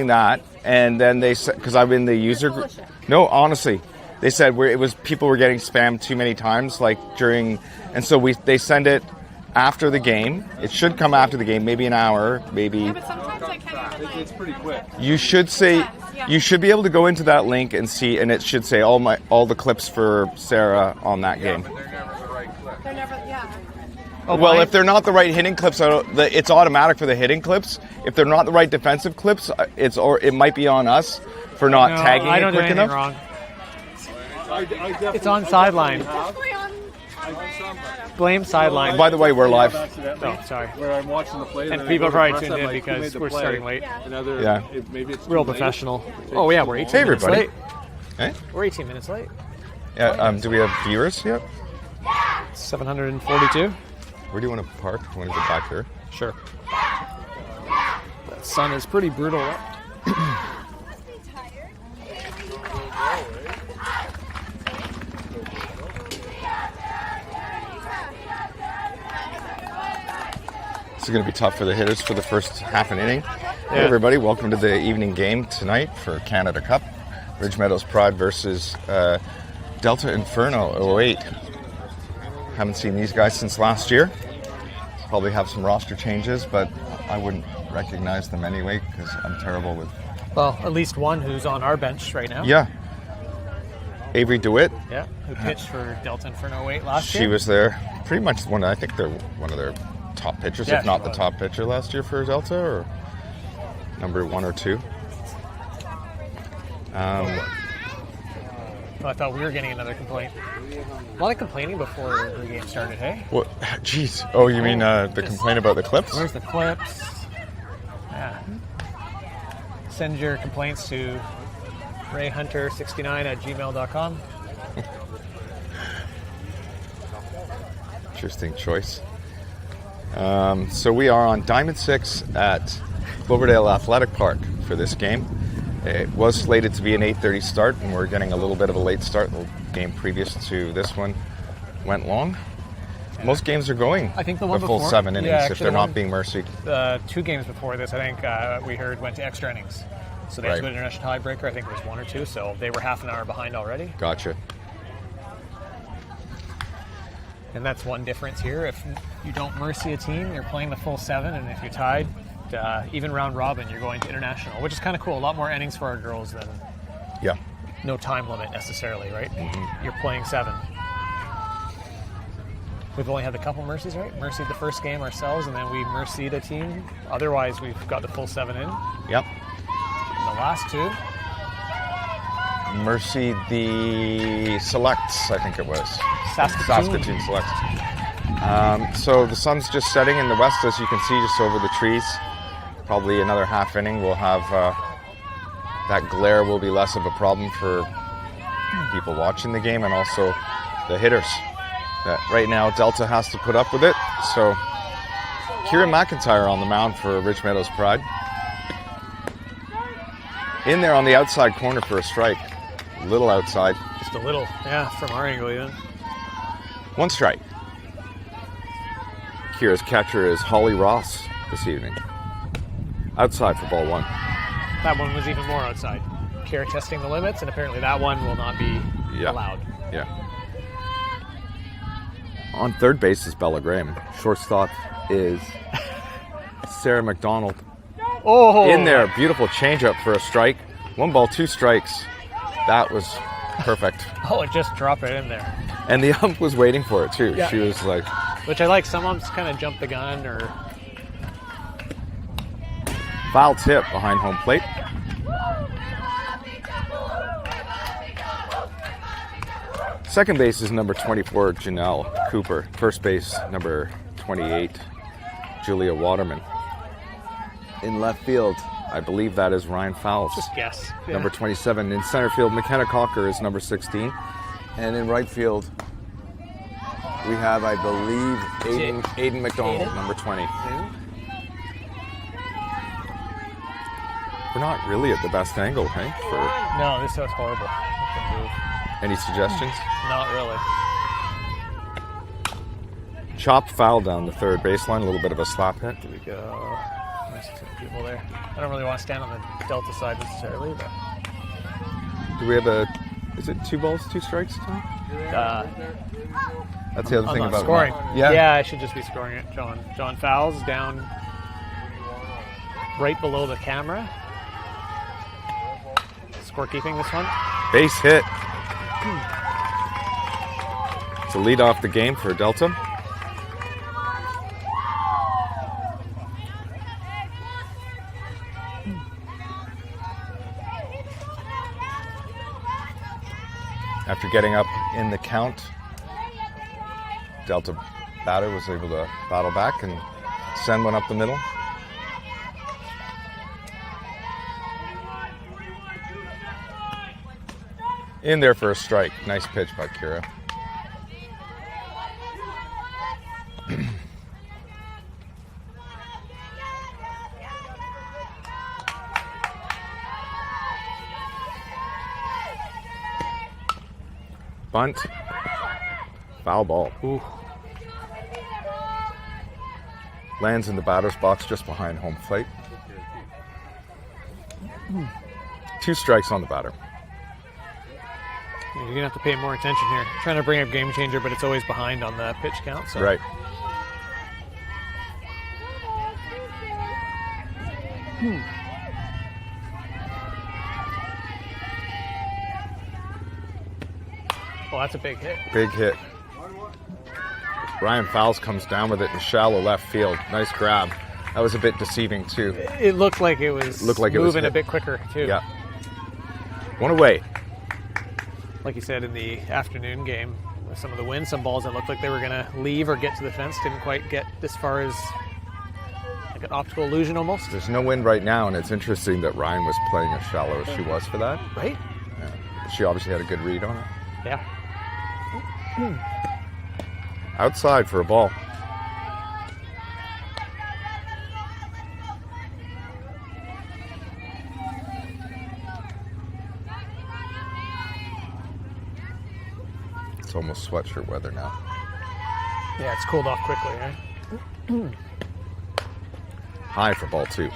that, and then they said, because I'm in the user group. No, honestly, they said people were getting spammed too many times, like during, and so they send it after the game. It should come after the game, maybe an hour, maybe. Yeah, but sometimes I can't. It's pretty quick. You should say, you should be able to go into that link and see, and it should say all the clips for Sarah on that game. But they're never the right clip. They're never, yeah. Oh, well, if they're not the right hitting clips, it's automatic for the hitting clips. If they're not the right defensive clips, it might be on us for not tagging I don't it quick do anything enough. wrong. It's on sideline. Blame sideline. By the way, we're live. Oh, sorry. Where I'm watching the play, And people probably tuned in because we're starting late. Another, Yeah. Maybe it's Real too late. professional. Oh yeah, we're 18 Hey, minutes everybody. late. Hey? We're 18 minutes late. Yeah. Do we have viewers yet? 742. Where do you want to park? Do you want to go back here? Sure. That sun is pretty brutal. This is going to be tough for the hitters for the first half an inning. Hey, everybody. Welcome to the evening game tonight for Canada Cup. Ridge Meadows Pride versus Delta Inferno 08. Haven't seen these guys since last year. Probably have some roster changes, but I wouldn't recognize them anyway because I'm terrible with... Well, at least one who's on our bench right now. Yeah. Avery DeWitt. Yeah, who pitched for Delta Inferno 08 last year. She was there. Pretty much I think they're one of their top pitchers, Yeah, if not she the was. top pitcher last year for Delta, or number 1 or 2. I thought we were getting another complaint. A lot of complaining before the game started, hey? What? Jeez. Oh, you mean the complaint about the clips? Where's the clips? Yeah. Send your complaints to rayhunter69@gmail.com. Interesting choice. So we are on Diamond 6 at Cloverdale Athletic Park for this game. It was slated to be an 8:30 start, and we're getting a little bit of a late start. The game previous to this one went long. Most games are going I think the one full before- 7 innings yeah, if actually they're the not one- being mercied. 2 games before this, I think we heard went to extra innings. So they had to go to international tiebreaker. I think it was 1 or 2, so they were half an hour behind already. Gotcha. And that's one difference here. If you don't mercy a team, you're playing the full 7, and if you're tied, even round robin, you're going to international, which is kind of cool. A lot more innings for our girls than Yeah. no time limit necessarily, right? You're playing 7. We've only had a couple mercies, right? Mercied the first game ourselves, and then we mercied a team. Otherwise, we've got the full 7 in. Yep. And the last 2, Mercy the Selects, I think it was. Saskatoon. Selects. So the sun's just setting in the west, as you can see, just over the trees. Probably another half inning. We'll have that glare will be less of a problem for people watching the game and also the hitters. Right now, Delta has to put up with it. So Kieran McIntyre on the mound for Ridge Meadows Pride. In there on the outside corner for a strike. A little outside. Just a little, yeah, from our angle even. 1 strike. Kira's catcher is Holly Ross this evening. Outside for ball 1. That one was even more outside. Kira testing the limits, and apparently that one will not be allowed. Yeah. On third base is Bella Graham. Shortstop is Sarah McDonald. Oh! In there, beautiful changeup for a strike. 1 ball, 2 strikes. That was perfect. Oh, it just dropped it in there. And the ump was waiting for it too. Yeah. She was like... Which I like. Some umps kind of jump the gun or... Foul tip behind home plate. Second base is number 24, Janelle Cooper. First base, number 28, Julia Waterman. In left field, I believe that is Ryan Fowles. Just guess. Yeah. Number 27. In center field, McKenna Cocker is number 16. And in right field, we have, I believe, Aiden McDonald, number 20. We're not really at the best angle, right? No, this was horrible. Any suggestions? Not really. Chopped foul down the third baseline, a little bit of a slap hit. Here we go. Nice to see people there. I don't really want to stand on the Delta side necessarily, but Do we have is it 2 balls, 2 strikes, Tom? That's the other I'm thing not about scoring. Yeah. Yeah, I should just be scoring it, John. John fouls down right below the camera. Scorekeeping this one. Base hit. It's a lead off the game for Delta. After getting up in the count, Delta batter was able to battle back and send one up the middle. In there for a strike. Nice pitch by Kira. Bunt. Foul ball. Ooh. Lands in the batter's box just behind home plate. 2 strikes on the batter. You're going to have to pay more attention here. Trying to bring up game changer, but it's always behind on the pitch count. So. Right. Oh, that's a big hit. Big hit. Ryan Fowles comes down with it in shallow left field. Nice grab. That was a bit deceiving too. It looked like it was moving a bit quicker too. Yeah. One away. Like you said in the afternoon game, with some of the wind, some balls that looked like they were going to leave or get to the fence didn't quite get as far as like an optical illusion almost. There's no wind right now, and it's interesting that Ryan was playing as shallow as she was for that. Right? Yeah. She obviously had a good read on it. Yeah. Outside for a ball. It's almost sweatshirt weather now. Yeah, it's cooled off quickly, right? High for ball 2.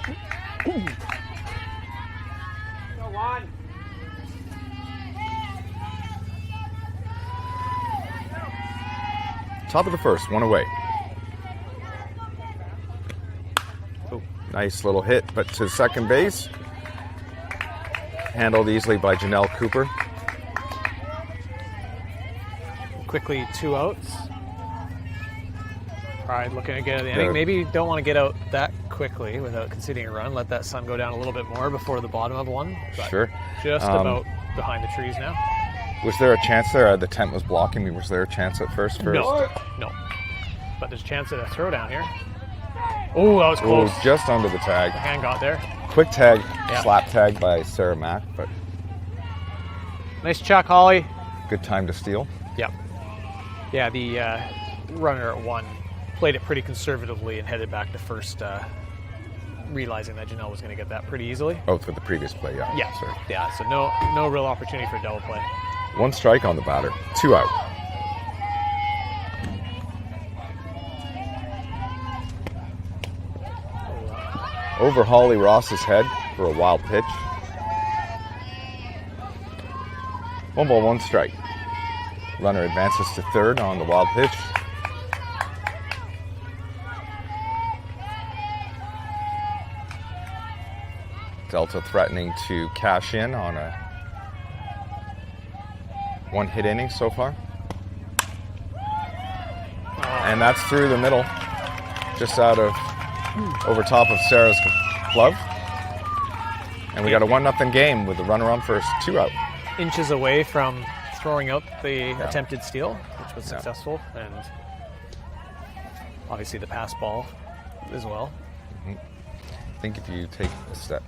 Top of the first, 1 away. Oh. Nice little hit, but to second base. Handled easily by Janelle Cooper. Quickly 2 outs. Pride looking to get out of the inning. Yeah. Maybe you don't want to get out that quickly without conceding a run. Let that sun go down a little bit more before the bottom of one. But Sure. Just about behind the trees now. Was there a chance there? The tent was blocking me. Was there a chance at first? No. But there's a chance at a throw down here. Oh, that was close. Oh, just under the tag. The hand got there. Quick tag, Yeah. slap tag by Sarah Mack, but Nice chuck, Holly. good time to steal. Yep. Yeah, the runner at 1 played it pretty conservatively and headed back to first, realizing that Janelle was going to get that pretty easily. Oh, for the previous play, yeah. Yeah, Sorry. yeah. So no real opportunity for a double play. 1 strike on the batter, 2 out. Over Holly Ross's head for a wild pitch. 1 ball, 1 strike. Runner advances to third on the wild pitch. Delta threatening to cash in on a 1-hit inning so far. And that's through the middle, just out of, over top of Sarah's glove. And we got a 1-0 game with the runner on first, 2 out. Inches away from throwing out the attempted steal, which was successful, and obviously the pass ball as well. I think if you take a step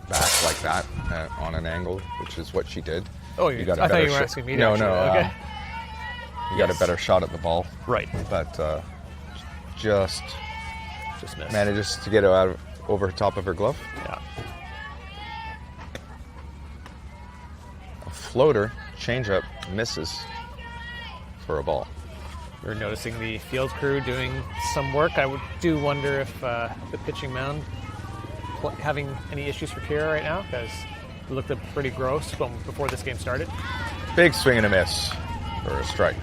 back like that on an angle, which is what she did. Oh, you got a I thought better you were shot. asking me to No, actually. no. Okay. You got a better shot at the ball. Right. But just missed. manages to get it out of, over top of her glove. Yeah. A floater, changeup, misses for a ball. We're noticing the field crew doing some work. I do wonder if the pitching mound having any issues for Kira right now, because it looked pretty gross before this game started. Big swing and a miss for a strike.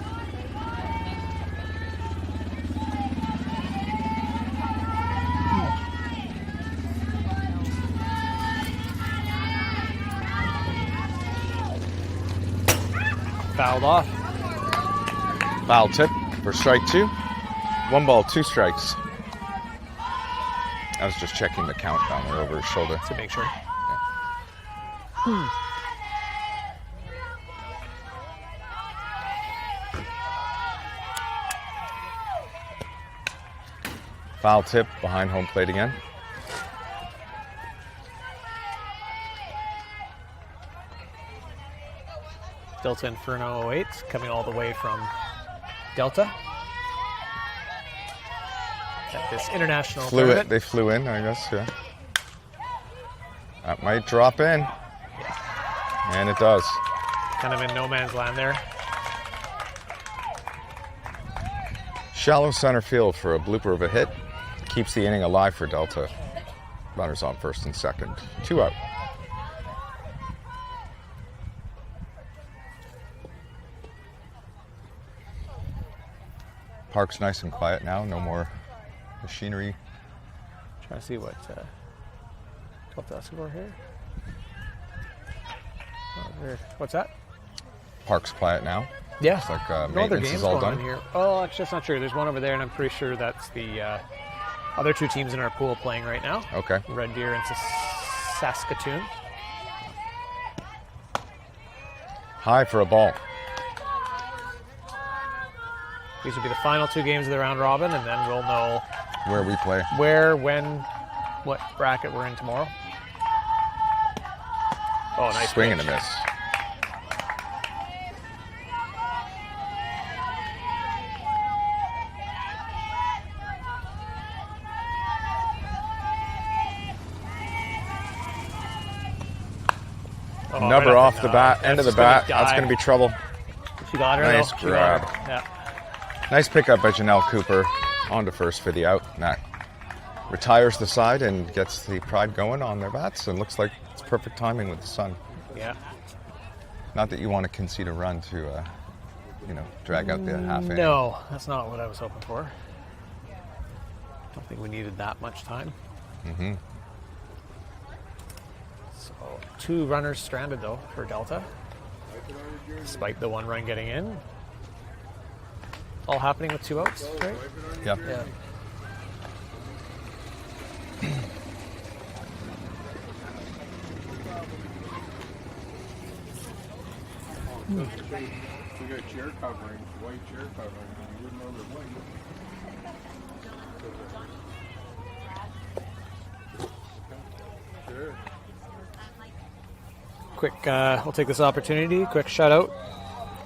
Fouled off. Foul tip for strike 2. 1 ball, 2 strikes. I was just checking the count down there over his shoulder. To make sure. Foul tip behind home plate again. Delta Inferno 08 coming all the way from Delta. At this international tournament. They flew in, I guess, yeah. That might drop in. And it does. Kind of in no man's land there. Shallow center field for a blooper of a hit. Keeps the inning alive for Delta. Runners on first and second. 2 out. Park's nice and quiet now. No more machinery. Trying to see what Delta score here. What's that? Park's quiet now. Yeah. It's like No other maintenance games is all going done. on here. Oh, actually, that's not true. There's one over there, and I'm pretty sure that's the other 2 teams in our pool playing right now. Okay. Red Deer and Saskatoon. High for a ball. These will be the final 2 games of the round robin, and then we'll know Where we play. where, when, what bracket we're in tomorrow. Oh, nice Swing pitch. and a miss. Oh, Number right off at the bat, end of the That's gonna bat. That's die. going to be trouble. She got her. Nice though. She got grab. her. Yeah. Nice pickup by Janelle Cooper. On to first for the out. And that retires the side and gets the pride going on their bats. And looks like it's perfect timing with the sun. Yeah. Not that you want to concede a run to, drag out the half inning. No, that's not what I was hoping for. Don't think we needed that much time. Mm-hmm. So 2 runners stranded though for Delta, despite the 1 run getting in. All happening with 2 outs, right? Yeah. Yeah. We got chair covering, white chair covering, and you wouldn't know they're white. Sure. Quick, we'll take this opportunity. Quick shout out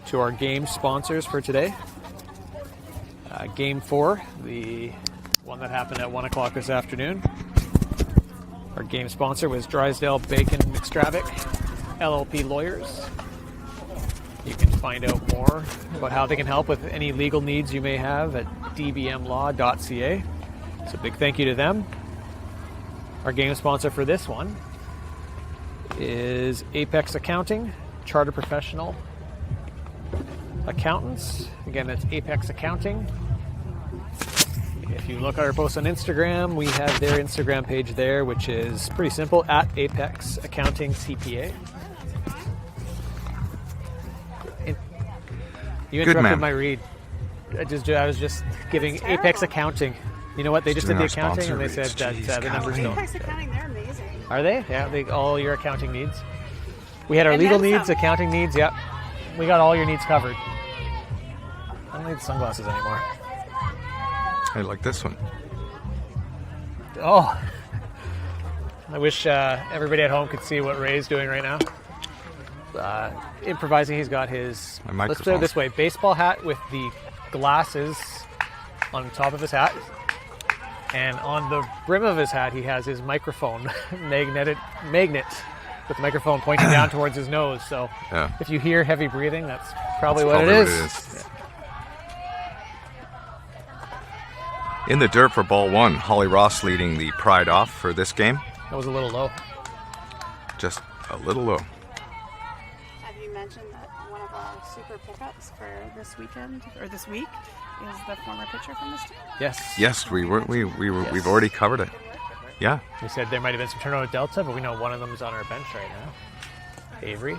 to our game sponsors for today. Game 4, the one that happened at 1 o'clock this afternoon. Our game sponsor was Drysdale Bacon McStravick, LLP Lawyers. You can find out more about how they can help with any legal needs you may have at dbmlaw.ca. So big thank you to them. Our game sponsor for this one is Apex Accounting, Charter Professional Accountants. Again, that's Apex Accounting. If you look at our post on Instagram, we have their Instagram page there, which is pretty simple, at Apex Accounting CPA. You Good interrupted man. my read. I was just giving Apex Accounting. You know what? They just did doing the our accounting and they sponsor said read. that Jeez, the numbers don't. Apex Accounting, they're amazing. Are they? Yeah, all your accounting needs. We had our And legal then needs, some. accounting needs. Yep, we got all your needs covered. I don't need sunglasses anymore. I like this one. Oh, I wish everybody at home could see what Ray's doing right now. Improvising, he's got his, My let's put it microphone. this way, baseball hat with the glasses on top of his hat. And on the brim of his hat, he has his microphone magnet with the microphone pointing down towards his nose. So Yeah. if you hear heavy breathing, that's probably That's what probably it what is. it is. In the dirt for ball one, Holly Ross leading the Pride off for this game. That was a little low. Just a little low. Have you mentioned that one of our super pickups for this weekend or this week is the former pitcher from this team? Yes. Yes, we've already covered it. Yeah. We said there might have been some turnover at Delta, but we know one of them is on our bench right now. Avery.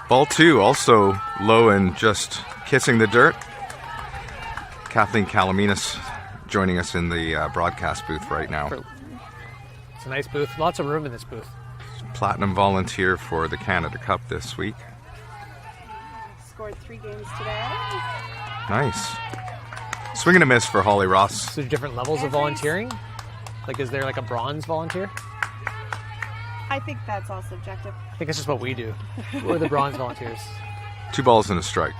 Ball two, also low and just kissing the dirt. Kathleen Calaminas joining us in the broadcast booth right now. It's a nice booth. Lots of room in this booth. Platinum volunteer for the Canada Cup this week. Scored 3 games today. Nice. Swing and a miss for Holly Ross. So different levels of volunteering? Like, is there like a bronze volunteer? I think that's all subjective. I think that's just what we do. We're the bronze volunteers. 2 balls and a strike.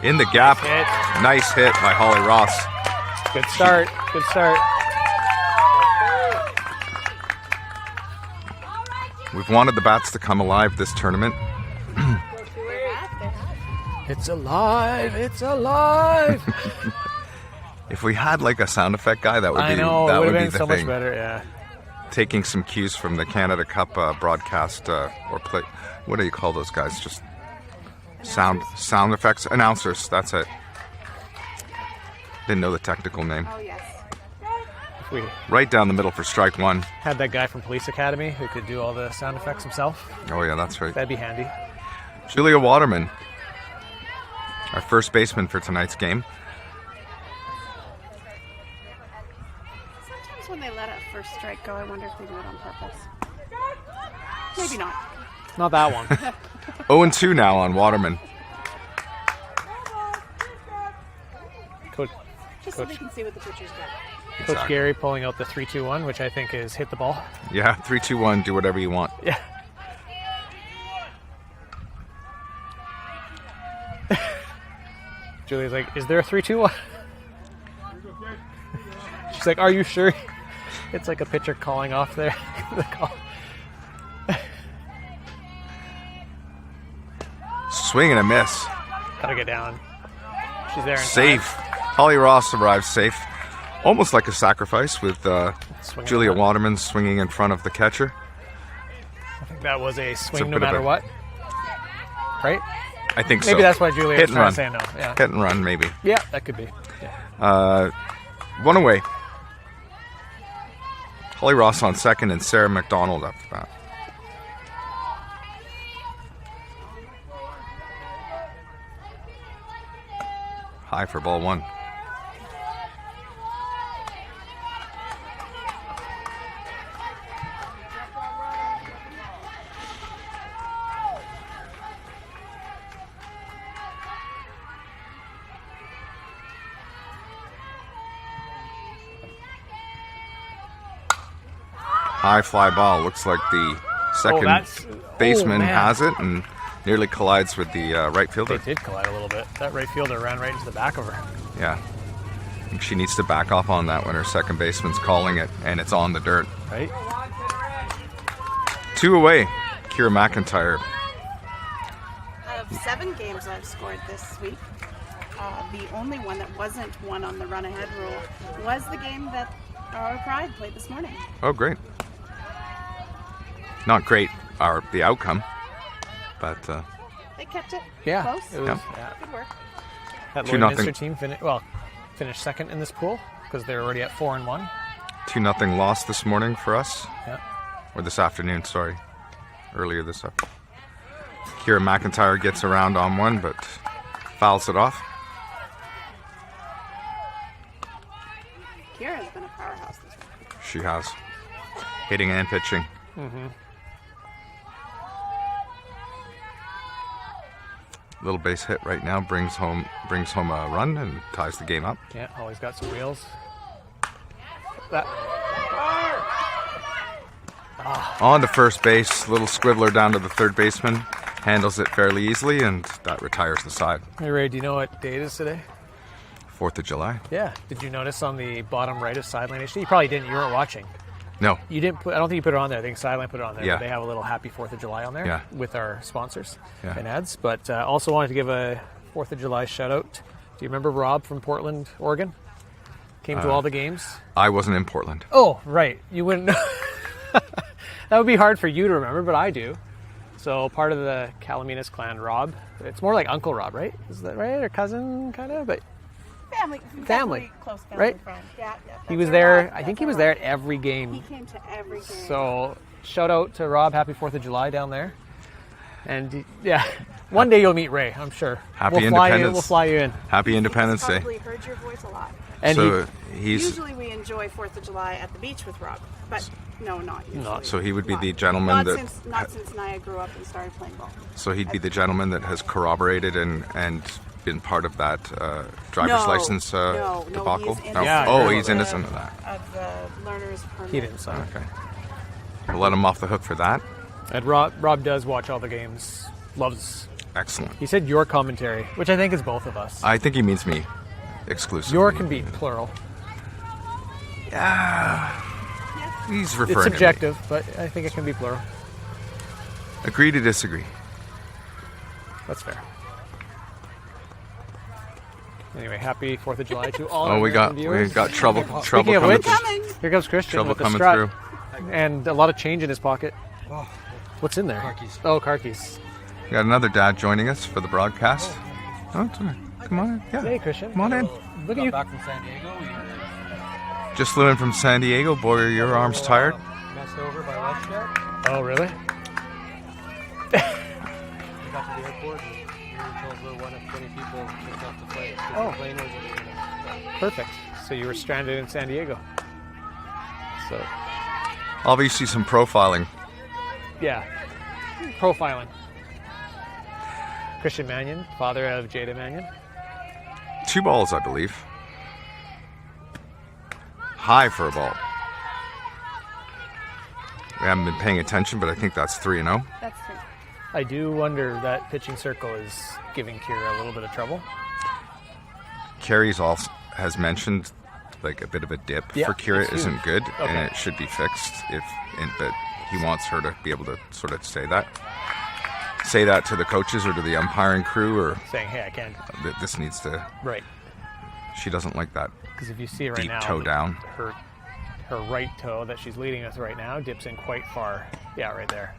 In the gap. Hit. Nice hit by Holly Ross. Good start. Good start. We've wanted the bats to come alive this tournament. It's alive. It's alive. If we had like a sound effect guy, that would be I know. that It would would have be been the so thing. much better. Yeah. Taking some cues from the Canada Cup broadcast or play. What do you call those guys? Just sound effects announcers. That's it. Didn't know the technical name. Oh, yes. If we Right down the middle for strike one. had that guy from Police Academy who could do all the sound effects himself, Oh yeah, that's right. that'd be handy. Julia Waterman, our first baseman for tonight's game. Sometimes when they let a first strike go, I wonder if they do it on purpose. Maybe not. Not that one. 0-2 now on Waterman. Coach, Just so they can see what the pitcher's got. Coach Exactly. Gary pulling out the 3-2-1, which I think is hit the ball. Yeah, 3-2-1. Do whatever you want. Yeah. Julia's like, is there a 3-2-1? She's like, are you sure? It's like a pitcher calling off there. The call. Swing and a miss. Gotta get down. She's there in Safe. Holly Ross arrives safe. Almost like a sacrifice with Swinging Julia in front. Waterman swinging in front of the catcher. I think that was a swing a no bit of matter a- what. Right? I think so. Maybe that's why Julia Hit was and trying run. to say no. Yeah. Hit and run, maybe. Yeah, that could be. Yeah. One away. Holly Ross on second and Sarah McDonald up the bat. High for ball one. High fly ball. Looks like the second that's- baseman man. has it and nearly collides with the right They fielder. did collide a little bit. That right fielder ran right into the back of her. Yeah. I think she needs to back off on that when her second baseman's calling it and it's on the dirt. Right? 2 away. Kira McIntyre. Out of 7 games I've scored this week, the only one that wasn't one on the run-ahead rule was the game that our Pride played this morning. Oh, great. Not great, the outcome, but They kept it Yeah. close. It was, Yeah. yeah. Good work. That 2-0. Lloydminster team finished second in this pool because they're already at 4-1. 2-0 loss this morning for us. Yeah. Or this afternoon, sorry. Earlier this afternoon. Kira McIntyre gets around on one, but fouls it off. Kira's been a powerhouse this week. She has. Hitting and pitching. Little base hit right now brings home a run and ties the game up. Yeah, always got some wheels. That On to first base, little squibbler down to the third baseman, handles it fairly easily, and that retires the side. Hey Ray, do you know what day it is today? 4th of July. Yeah. Did you notice on the bottom right of Sideline HD? You probably didn't. You weren't watching. No. You didn't put. I don't think you put it on there. I think Sideline put it on there. Yeah. They have a little Happy 4th of July on there Yeah. with our sponsors Yeah. and ads. But also wanted to give a 4th of July shout out Do you remember Rob from Portland, Oregon? Came to all the games. I wasn't in Portland. Oh, right. You wouldn't know. That would be hard for you to remember, but I do. So part of the Calaminas clan, Rob. It's more like Uncle Rob, right? Is that right? Or cousin, kind of? But Family. Close family right? friend. Yeah. he was that's there. Rob. I think That's he was Rob. there at every game. He came to every game. So shout out to Rob. Happy 4th of July down there. And yeah, one day you'll meet Ray, I'm sure. Happy we'll fly you. Independence. We'll fly you in. Happy Independence Day. He's probably heard your voice a lot. And So he's Usually we enjoy 4th of July at the beach with Rob, but no, not usually. Not- so he would be Not- the gentleman not since Naya grew up and started playing ball. So he'd be the gentleman that has corroborated and been part of that driver's license debacle. He's No. Yeah, Oh, I he's of innocent the- of that. Of the learner's permit. he didn't sign. Okay. We'll let him off the hook for that. And Rob does watch all the games. Loves. Excellent. He said your commentary, which I think is both of us. I think he means me exclusively. Your can be plural. He's It's referring to me. subjective, but I think it can be plural. Agree to disagree. That's fair. Anyway, happy 4th of July to all Oh, our we got American viewers. trouble Speaking of coming which, through. Coming. here comes Christian Trouble with the coming strut through. and a lot of change in his pocket. What's in there? Car keys. Oh, car keys. We got another dad joining us for the broadcast. Oh, it's all right. Come on in. Yeah. Hey, Christian. Come on in. Look at you. Back from San Diego. We were Just flew in from San Diego. Boy, are your arms tired? messed over by WestJet. Oh, really? We got to the airport and we were told we're one of 20 people just off the flight. 'Cause Oh. The plane wasn't even Perfect. So you were stranded in San Diego. So, Obviously, some profiling. yeah. Profiling. Christian Mannion, father of Jada Mannion. 2 balls, I believe. High for a ball. We haven't been paying attention, but I think that's 3-0. That's true. I do wonder that pitching circle is giving Kira a little bit of trouble. Carrie's also has mentioned like a bit of a dip Yeah, for Kira it's huge. isn't good, and Okay. it should be fixed. But he wants her to be able to sort of say that to the coaches or to the umpiring crew, or Saying, hey, I can't. this needs to. Right. She doesn't like that. Because if you see it right Deep now, toe down. Her right toe that she's leading with right now dips in quite far. Yeah, right there.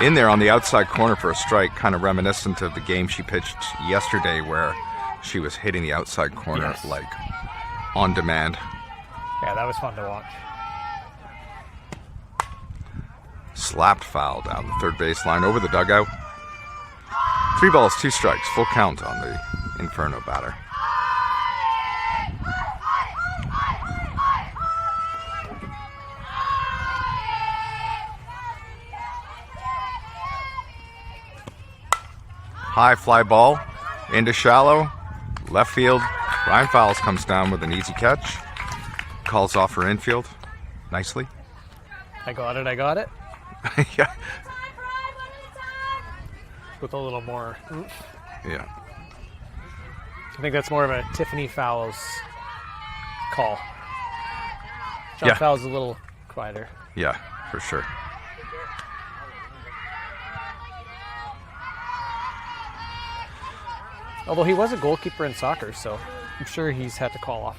In there on the outside corner for a strike, kind of reminiscent of the game she pitched yesterday, where she was hitting the outside corner Yes. like on demand. Yeah, that was fun to watch. Slapped foul down the third baseline over the dugout. 3 balls, 2 strikes, full count on the Inferno batter. High fly ball into shallow, left field. Ryan Fowles comes down with an easy catch. Calls off for infield nicely. I got it. Yeah. With a little more oomph. Yeah. I think that's more of a Tiffany Fowles call. John Yeah. Fowles is a little quieter. Yeah, for sure. Although he was a goalkeeper in soccer, so I'm sure he's had to call off.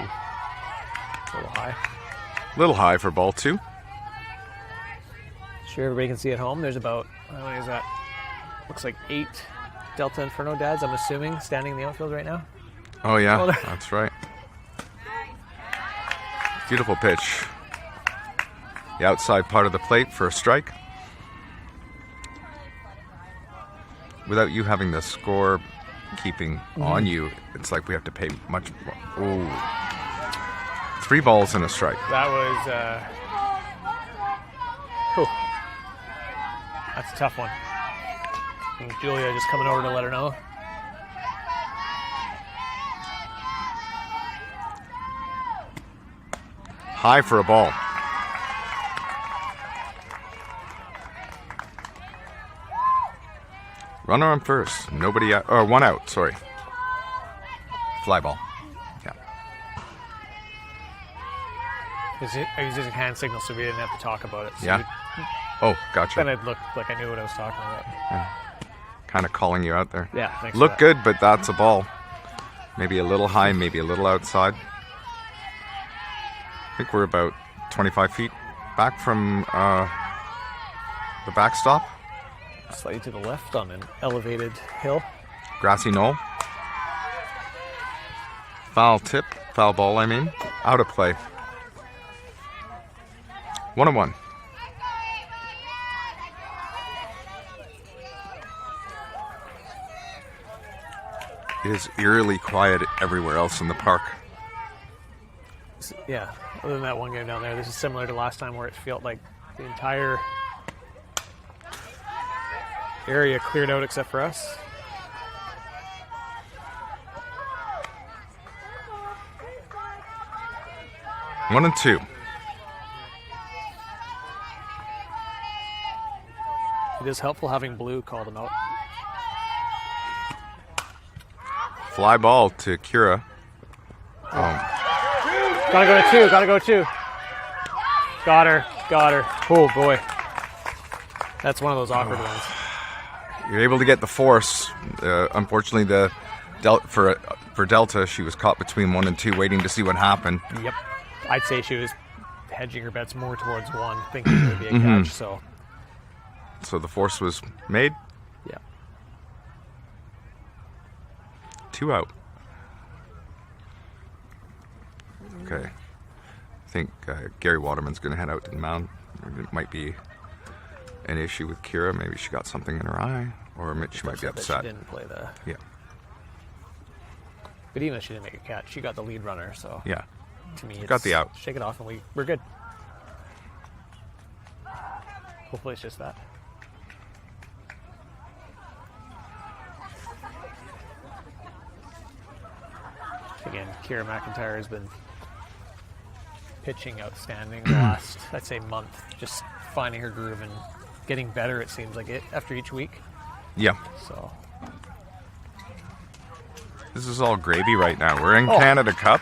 Ooh. A little high. Little high for ball 2. Sure, everybody can see at home. There's about, how many is that? Looks like 8 Delta Inferno dads, I'm assuming, standing in the outfield right now. Oh yeah, Oh, there- that's right. Beautiful pitch. The outside part of the plate for a strike. Without you having the score keeping on you, it's like we have to pay much more. Ooh. 3 balls and a strike. That was, whew. That's a tough one. And Julia just coming over to let her know. High for a ball. Runner on first. Nobody out. Or 1 out, sorry. Fly ball. Yeah. I was using hand signals so we didn't have to talk about it. So Yeah. we Oh, gotcha. Then it looked like I knew what I was talking about. Kind of calling you out there. Yeah, thanks. Look for that. good, but that's a ball. Maybe a little high, maybe a little outside. I think we're about 25 feet back from the backstop. Slightly to the left on an elevated hill. Grassy knoll. Foul tip. Foul ball, I mean. Out of play. 1-1. It is eerily quiet everywhere else in the park. Yeah, other than that one game down there, this is similar to last time where it felt like the entire area cleared out except for us. One and two. It is helpful having Blue call them out. Fly ball to Kira. Oh, Gotta go two. Got her. Oh boy. That's one of those awkward ones. you're able to get the force. Unfortunately, for Delta, she was caught between 1 and 2, waiting to see what happened. Yep. I'd say she was hedging her bets more towards 1, thinking it would be a catch, so. So the force was made. Yeah. 2 out. Okay. I think Gary Waterman's going to head out to the mound. It might be an issue with Kira. Maybe she got something in her eye, or she might be upset. She didn't play the. Yeah. But even if she didn't make a catch, she got the lead runner. So Yeah. to me, Got the out. Shake it off, and we're good. Hopefully, it's just that. Again, Kira McIntyre has been pitching outstanding the last, I'd say, month. Just finding her groove and getting better, it seems like it, after each week. Yeah. So This is all gravy right now. We're in Canada Cup.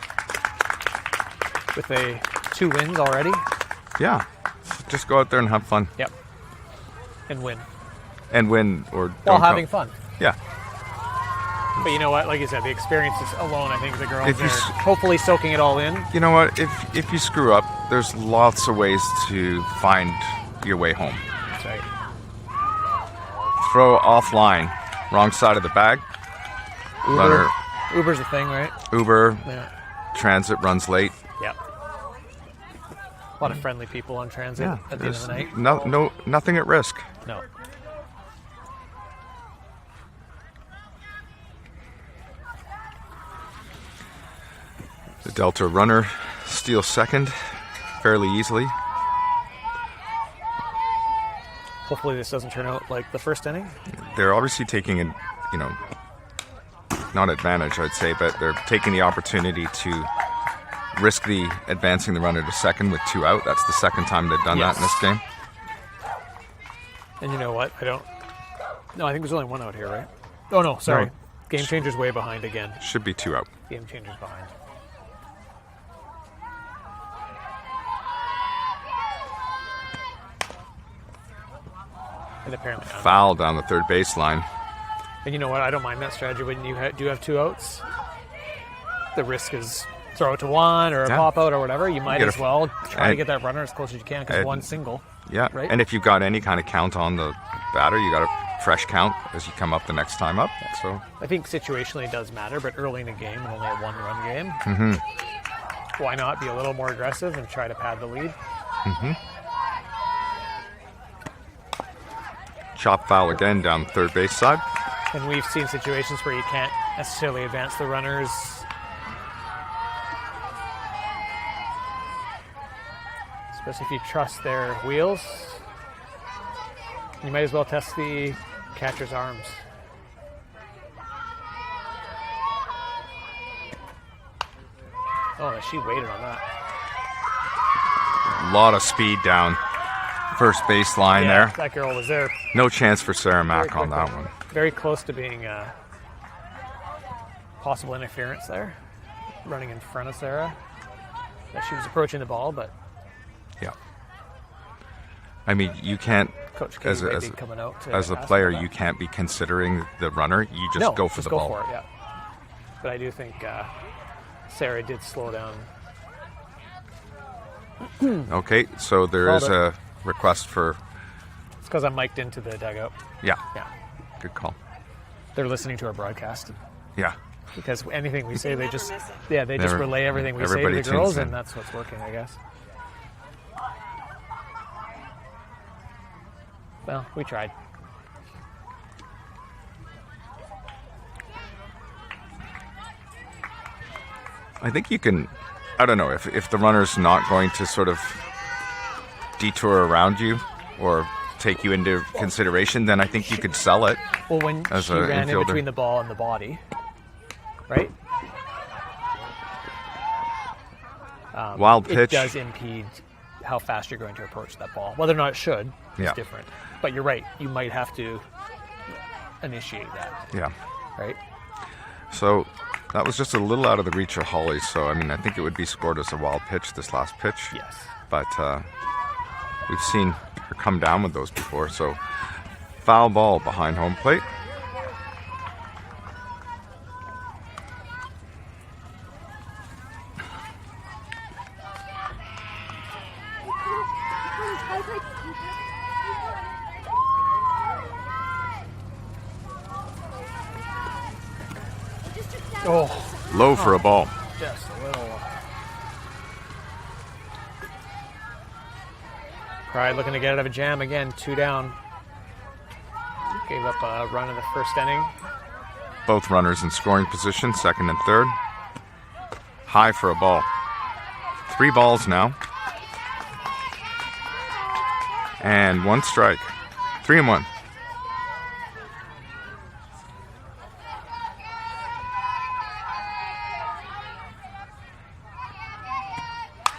with 2 wins already. Yeah. Just go out there and have fun. Yep. And win. And win or While don't having come. fun. Yeah. But you know what? Like you said, the experiences alone, I think the girls If you are hopefully soaking it all in. You know what? If you screw up, there's lots of ways to find your way home. That's right. Throw offline, wrong side of the bag. Runner, Uber's a thing, right? Uber, Yeah. transit runs late. Yep. A lot of friendly people on transit Yeah, at the end of there's the night. nothing at risk. No. The Delta runner steals second fairly easily. Hopefully this doesn't turn out like the first inning. They're obviously taking not advantage, I'd say, but they're taking the opportunity to risk the advancing the runner to second with 2 out. That's the second time they've done that in this game. And you know what? No, I think there's only 1 out here, right? Oh, no, sorry. No. Game Changer's way behind again. Should be 2 out. Game Changer's behind. And apparently not. Foul down the third baseline. And you know what? I don't mind that strategy when you do have 2 outs. The risk is throw it to 1 or a pop out or whatever. You might as well try to get that runner as close as you can because 1 single. Yeah, right? And if you've got any kind of count on the batter, you got a fresh count as you come up the next time up. So I think situationally it does matter, but early in the game and only a 1-run game, why not be a little more aggressive and try to pad the lead? Chop foul again down the third base side. And we've seen situations where you can't necessarily advance the runners. Especially if you trust their wheels. You might as well test the catcher's arms. Oh, she waited on that. A lot of speed down first base line there. That girl was there. No chance for Sarah Mack on that one. Very close to being possible interference there. Running in front of Sarah. She was approaching the ball, but Yeah. I mean, you can't, Coach K as might a, be coming out to as a ask player, about you that. can't be considering the runner. You just No, go for just the go ball. for it, yeah. But I do think Sarah did slow down. Okay, so there Called is it. a request for, It's because I'm mic'd into the dugout. yeah, Yeah. good call. They're listening to our broadcast. Yeah. Because anything we say, they never just miss it. they just Never- relay everything we say to everybody the girls, tunes in. and that's what's working, I guess. Well, we tried. I think you can, I don't know, if the runner's not going to sort of detour around you or take you into consideration, then I think you could sell it. Well, when As she a ran in infielder. between the ball and the body, right? Wild It pitch. does impede how fast you're going to approach that ball. Whether or not it should is Yeah. different. But you're right. You might have to initiate that, Yeah. right? So that was just a little out of the reach of Holly. So, I mean, I think it would be scored as a wild pitch, this last pitch. Yes. But we've seen her come down with those before. So foul ball behind home plate. Oh, Low for a ball. just a little. Pride looking to get out of a jam again. 2 down. Gave up a run in the first inning. Both runners in scoring position, second and third. High for a ball. 3 balls now. And 1 strike. 3-1.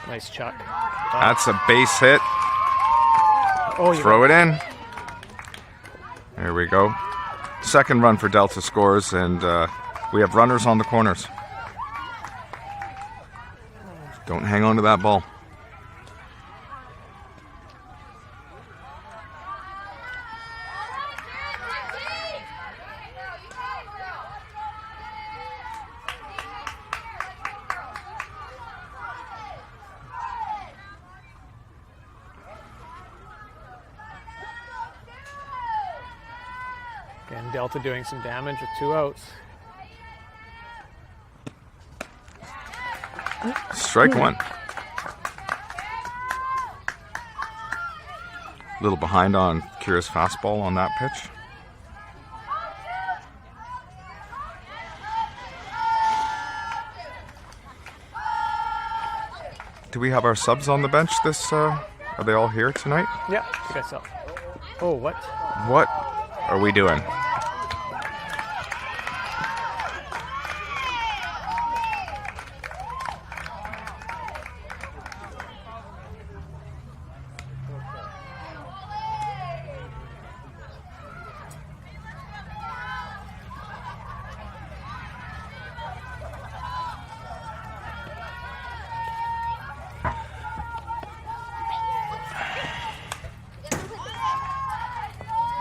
Nice chuck. That's a base hit. Oh, you Throw it in. There we go. Second run for Delta scores, and we have runners on the corners. Don't hang on to that ball. Again, Delta doing some damage with 2 outs. Strike 1. Little behind on Kira's fastball on that pitch. Do we have our subs on the bench this, are they all here tonight? Yeah, I think I saw. Oh, what? What are we doing?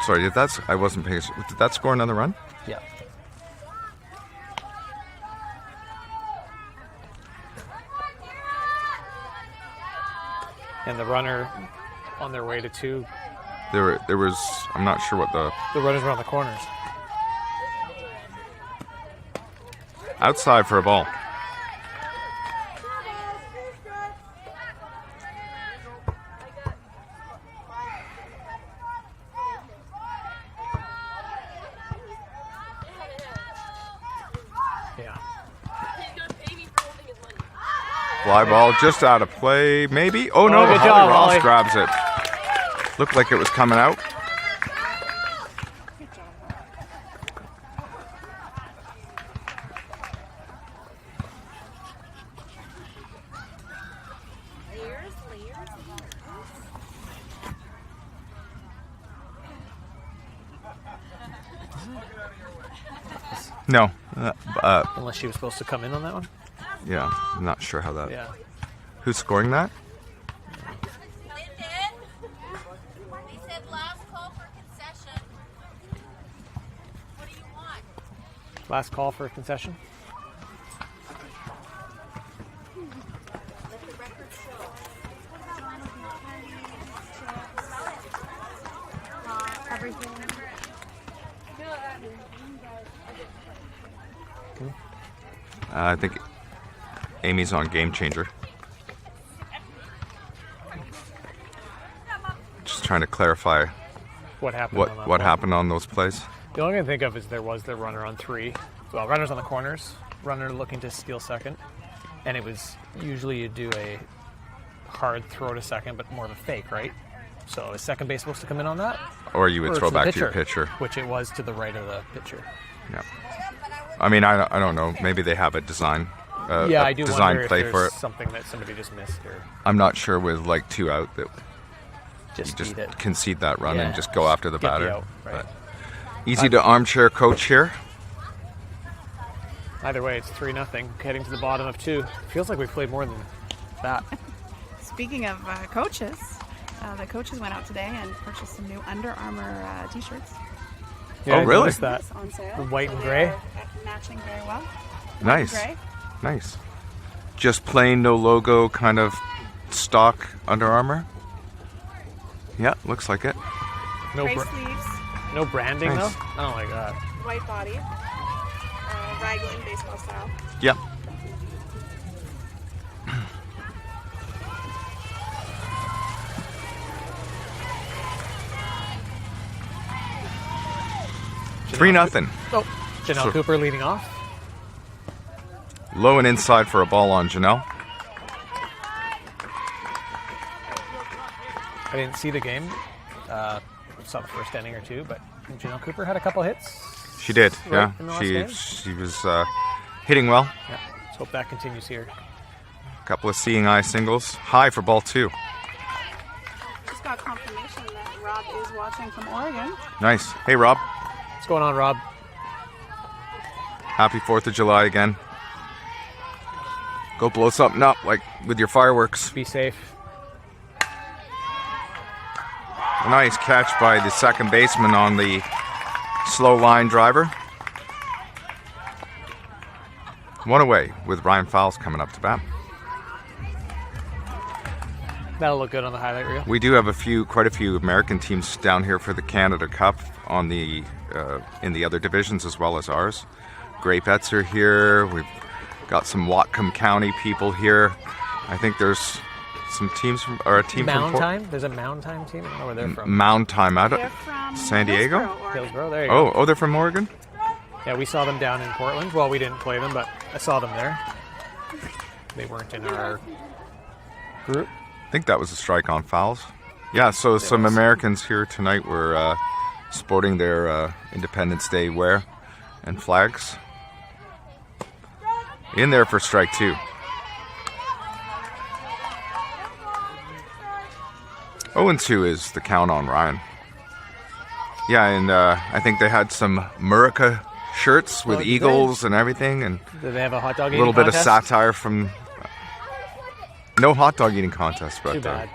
Sorry, I wasn't paying attention. Did that score another run? Yeah. And the runner on their way to 2. There was, I'm not sure what The runners were on the corners. outside for a ball. Yeah. Fly ball just out of play, maybe. Oh no, Oh, good Holly job, Ross Holly. grabs it. Looked like it was coming out. Good job. No. Unless she was supposed to come in on that one. Yeah, I'm not sure how that. Yeah. Who's scoring that? Last call for a concession. I think Amy's on Game Changer. Just trying to clarify What happened? what on that what play. happened on those plays. The only thing I can think of is there was the runner on 3. Well, runners on the corners, runner looking to steal second, and it was usually you do a hard throw to second, but more of a fake, right? So is second base supposed to come in on that? Or you would Or throw to the back to your pitcher. Which it was to the right of the pitcher. Yeah. I mean, I don't know. Maybe they have a design. Yeah, a I do design wonder play if for there's it. something that somebody just missed or I'm not sure with like 2 out that you just just beat it. concede that run and Yeah. just go after the Get the batter. out, right. But easy to armchair coach here. Either way, it's 3-0, heading to the bottom of 2. Feels like we've played more than that. Speaking of coaches, the coaches went out today and purchased some new Under Armour t-shirts. Yeah, Oh, I really? noticed that. It's on sale. The white and they gray? are matching very well. Nice. Gray. Nice. Just plain, no logo, kind of stock Under Armour. Yeah, looks like it. No, Gray sleeves, no branding Nice. though. I don't like that. white body, raglan baseball style. Yeah. Three nothing. Oh, Janelle So- Cooper leading off. Low and inside for a ball on Janelle. I didn't see the game. Saw the first inning or 2, but Janelle Cooper had a couple hits. She did. Right Yeah. in the last game? She was hitting well. Yeah, let's hope that continues here. A couple of seeing eye singles. High for ball 2. Just got confirmation that Rob is watching from Oregon. Nice. Hey, Rob. What's going on, Rob? Happy 4th of July again. Go blow something up, like with your fireworks. Be safe. A nice catch by the second baseman on the slow line driver. 1 away with Ryan Fowles coming up to bat. That'll look good on the highlight reel. We do have quite a few American teams down here for the Canada Cup on the in the other divisions as well as ours. Grapettes are here. We've got some Whatcom County people here. I think there's some teams from or a team Mound from Time? There's a Mound Time team? I don't know where they're from. Mound Time out They're of from San Diego. Hillsborough, Oregon. Hillsborough, there you go. Oh, they're from Oregon. Yeah, we saw them down in Portland. Well, we didn't play them, but I saw them there. They weren't in our group. I think that was a strike on Fowles. Yeah, so some Americans here tonight were sporting their Independence Day wear and flags. In there for strike 2. 0-2 is the count on Ryan. Yeah, and I think they had some Murica shirts with Oh, did eagles and everything, and Do they have a hot dog a eating little bit of contest? satire from. No hot dog eating contest, but Too bad.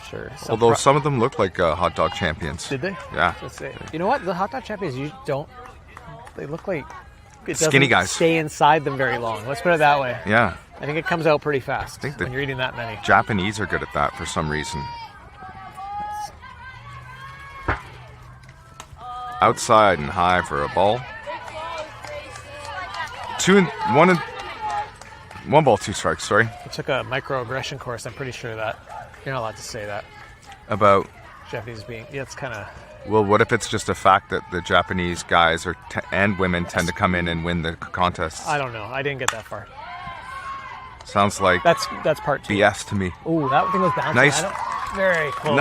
Sure. although some of them look like hot dog champions. Did they? Yeah. Let's see. You know what? The hot dog champions, you don't. They look like it Skinny doesn't guys. stay inside them very long. Let's put it that way. Yeah. I think it comes out pretty fast think the- when you're eating that many. Japanese are good at that for some reason. Outside and high for a ball. 1 ball, 2 strikes, sorry. I took a microaggression course. I'm pretty sure that you're not allowed to say that. About, Japanese being, yeah, it's kind of. well, what if it's just a fact that the Japanese guys and women tend to come in and win the contests? I don't know. I didn't get that far. Sounds like That's part 2. BS to me. Ooh, that thing was bouncing. Nice. I don't- Very close.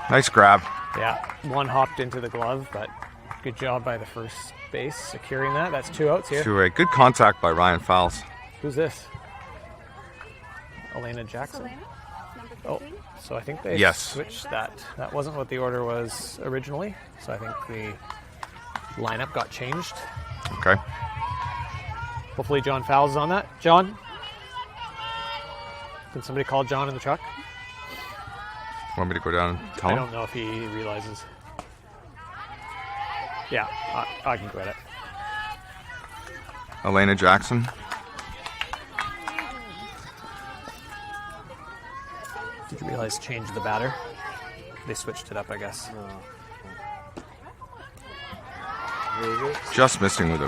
Nice grab. Yeah, one hopped into the glove, but good job by the first base securing that. That's 2 outs here. To a good contact by Ryan Fowles. Who's this? Elena Jackson. Selena, number Oh, 15. so I think they Yes. switched that. That wasn't what the order was originally, so I think the lineup got changed. Okay. Hopefully John Fowles is on that. John? Can somebody call John in the truck? Want me to go down and tell I him? don't know if he realizes. Yeah, I can quit it. Elena Jackson. Did you realize change the batter? They switched it up, I guess. Just missing with a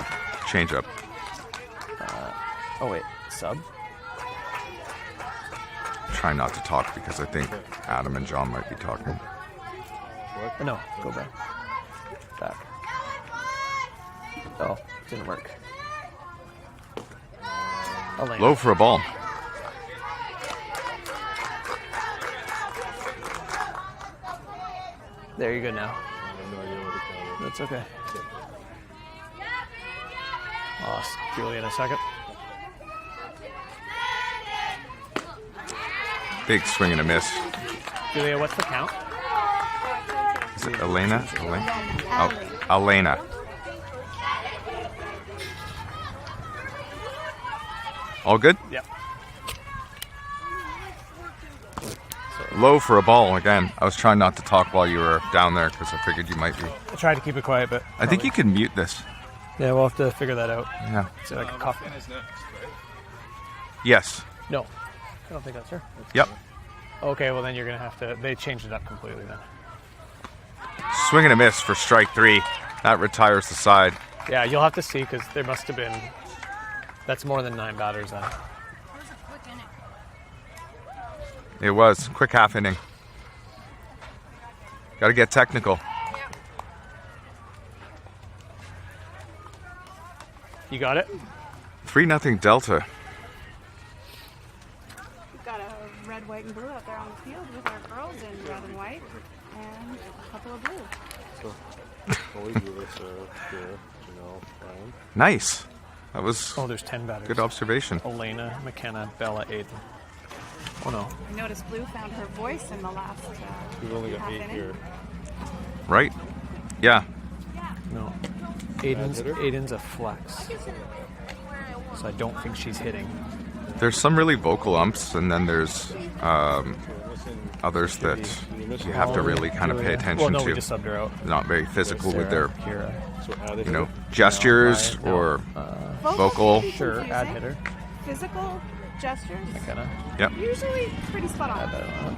changeup. Oh wait, sub? Try not to talk because I think Adam and John might be talking. Oh, no, go back. Back. Oh, didn't work. Elena. Low for a ball. There you go now. I have no idea what to call it. That's okay. Lost Julie in a second. Big swing and a miss. Julia, what's the count? Is it Elena? Elena. All good? Yep. Low for a ball again. I was trying not to talk while you were down there because I figured you might be. I tried to keep it quiet, but I think you can mute this. Yeah, we'll have to figure that out. Yeah. Is it like a coffee? Yes. No, I don't think that's her. Yep. Okay, well then you're gonna have to. They changed it up completely then. Swing and a miss for strike 3. That retires the side. Yeah, you'll have to see because there must have been. That's more than 9 batters then. It was. Quick half inning. Got to get technical. You got it? 3-0 Delta. We've got a red, white, and blue out there on the field with our girls in red and white and a couple of blue. So, always give us Ryan. Nice. That was Oh, there's 10 batters. good observation. Elena, McKenna, Bella, Aiden. Oh no. I noticed Blue found her voice in the last We've only got half 8 inning. here. Right? Yeah. No. hitter? Aiden's a flex. So I don't think she's hitting. There's some really vocal umps, and then there's others that you have to really kind of pay attention Well, no, to. we just subbed her out. Not very physical with Sarah, their, Kira. So add a you know, hitter. gestures No, or Vocal vocal. can be Sure, add confusing. hitter. Physical gestures, McKenna. Yep. usually pretty spot Add on that on.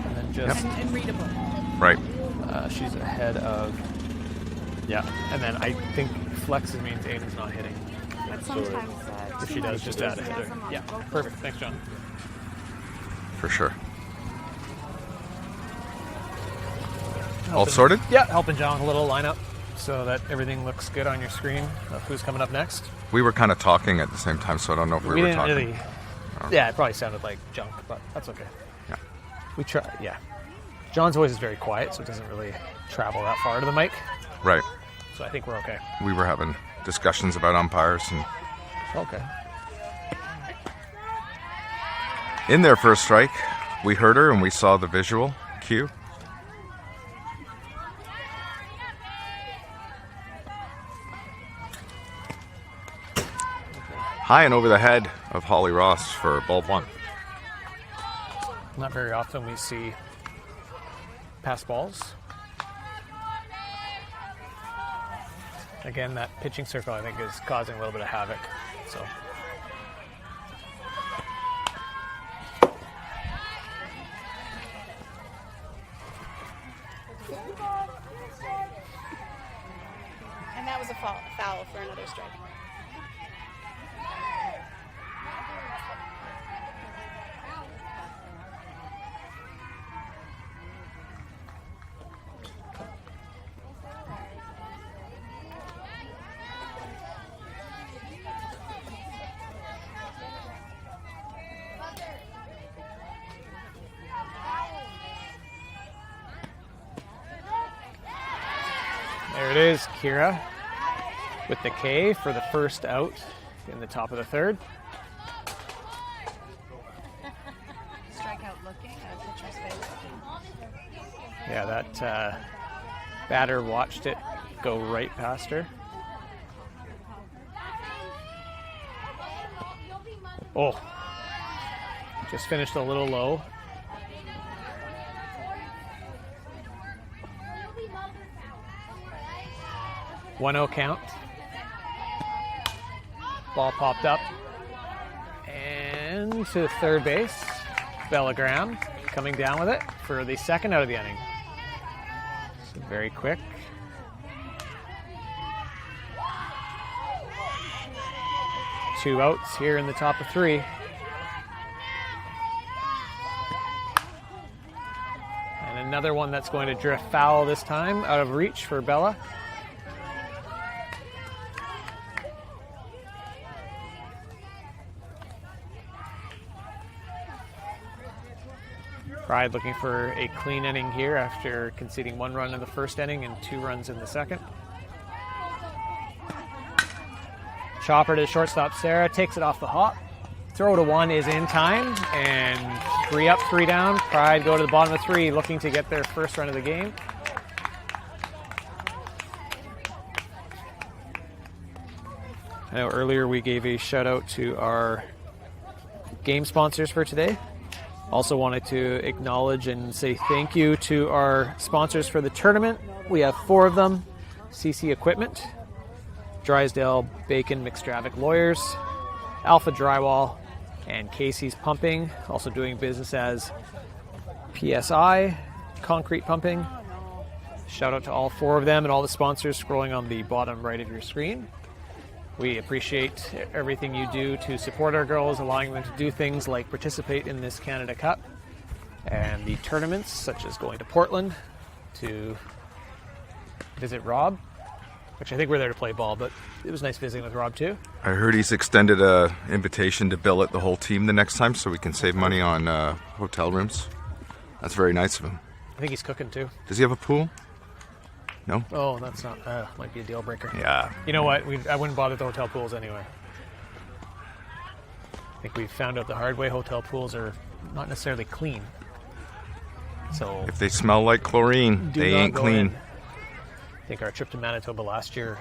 And then just, and readable. Right. she's ahead of, yeah. And then I think flexes means Aiden's not hitting. But sometimes If too she does, much just add a hitter. enthusiasm on Yeah, vocals. perfect. Thanks, John. For sure. All sorted? Yeah, helping John a little lineup so that everything looks good on your screen of who's coming up next. We were kind of talking at the same time, so I don't know if we were didn't talking. really. Yeah, it probably sounded like junk, but that's okay. Yeah. We try. Yeah. John's voice is very quiet, so it doesn't really travel that far to the mic. Right. So I think we're okay. We were having discussions about umpires, and Okay. in their first strike, we heard her and we saw the visual cue. High and over the head of Holly Ross for ball 1. Not very often we see pass balls. Again, that pitching circle I think is causing a little bit of havoc. So And that was a foul for another strike. there it is, Kira with the K for the first out in the top of the third. Strikeout looking at pitcher's face. Yeah, that batter watched it go right past her. Oh, just finished a little low. 1-0 count. Ball popped up. And to third base. Bella Graham coming down with it for the second out of the inning. So very quick. Two outs here in the top of three. And another one that's going to drift foul this time, out of reach for Bella. Pride looking for a clean inning here after conceding 1 run in the first inning and 2 runs in the second. Chopper to shortstop Sarah, takes it off the hop. Throw to 1 is in time, and 3 up, 3 down. Pride go to the bottom of 3, looking to get their first run of the game. I know earlier we gave a shout out to our game sponsors for today. Also wanted to acknowledge and say thank you to our sponsors for the tournament. We have 4 of them. CC Equipment, Drysdale Bacon McStravick Lawyers, Alpha Drywall, and Casey's Pumping, also doing business as PSI Concrete Pumping. Shout out to all 4 of them and all the sponsors scrolling on the bottom right of your screen. We appreciate everything you do to support our girls, allowing them to do things like participate in this Canada Cup and the tournaments, such as going to Portland to visit Rob, which I think we're there to play ball, but it was nice visiting with Rob too. I heard he's extended a invitation to billet the whole team the next time so we can save money on hotel rooms. That's very nice of him. I think he's cooking too. Does he have a pool? No? Oh, that's not, might be a deal breaker. Yeah. You know what, I wouldn't bother with the hotel pools anyway. I think we found out the hard way, hotel pools are not necessarily clean. So If they smell like chlorine, do they not ain't go clean. in. I think our trip to Manitoba last year,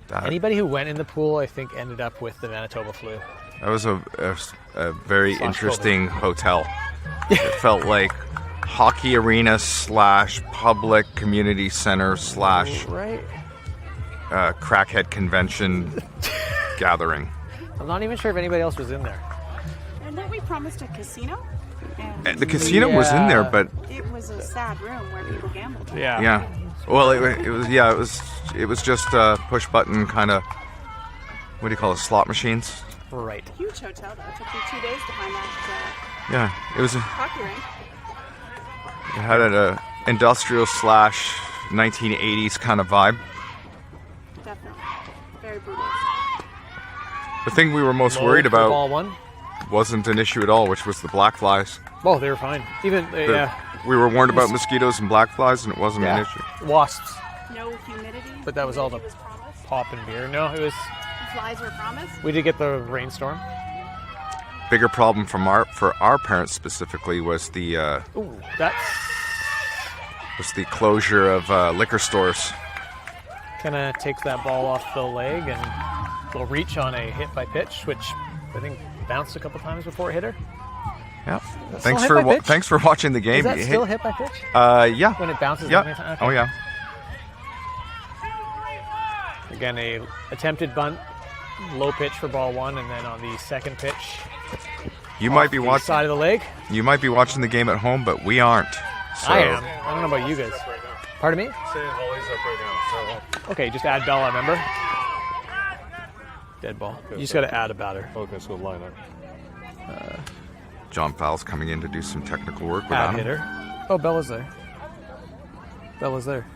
That, anybody who went in the pool, I think, ended up with the Manitoba flu. that was a very Slash interesting hotel. It felt like hockey arena / public community center / Right? crackhead convention gathering. I'm not even sure if anybody else was in there. And then we promised a casino. And The casino was in there, Yeah. but it was a sad room where people gambled. Yeah. yeah. Well, it was just push button kind of, what do you call it, slot machines? Right. Huge hotel though. It took me 2 days to find that Yeah, it was. hockey rink. It had an industrial / 1980s kind of vibe. Definitely. Very brutal. The thing we were most Low worried for about ball 1. wasn't an issue at all, which was the black flies. Oh, they were fine. Even, We were warned about mosquitoes and black flies, and it wasn't an issue. wasps, No humidity. but that was all the Humidity was promised. pop and beer. No, it was, Flies were promised. we did get the rainstorm. Bigger problem for our parents specifically was the Ooh, that's closure of liquor stores. kind of takes that ball off the leg and will reach on a hit by pitch, which I think bounced a couple times before it hit her. Yeah. That's Thanks still hit by pitch? thanks for watching the game. Is that You still hit- hit by pitch? Yeah. When it bounces? Yeah. that many times? Oh Okay. yeah. Again, a attempted bunt, low pitch for ball 1, and then on the second pitch, You might be the watching. side of the leg. You might be watching the game at home, but we aren't. So, I am. I don't know about you guys. Pardon me? Saying Holly's up right now. Okay, just add Bella, remember? Dead ball. You just got to add a batter. So okay, so line up. John Fowles coming in to do some technical work with Add Adam. hitter. Oh, Bella's there. Bella's there.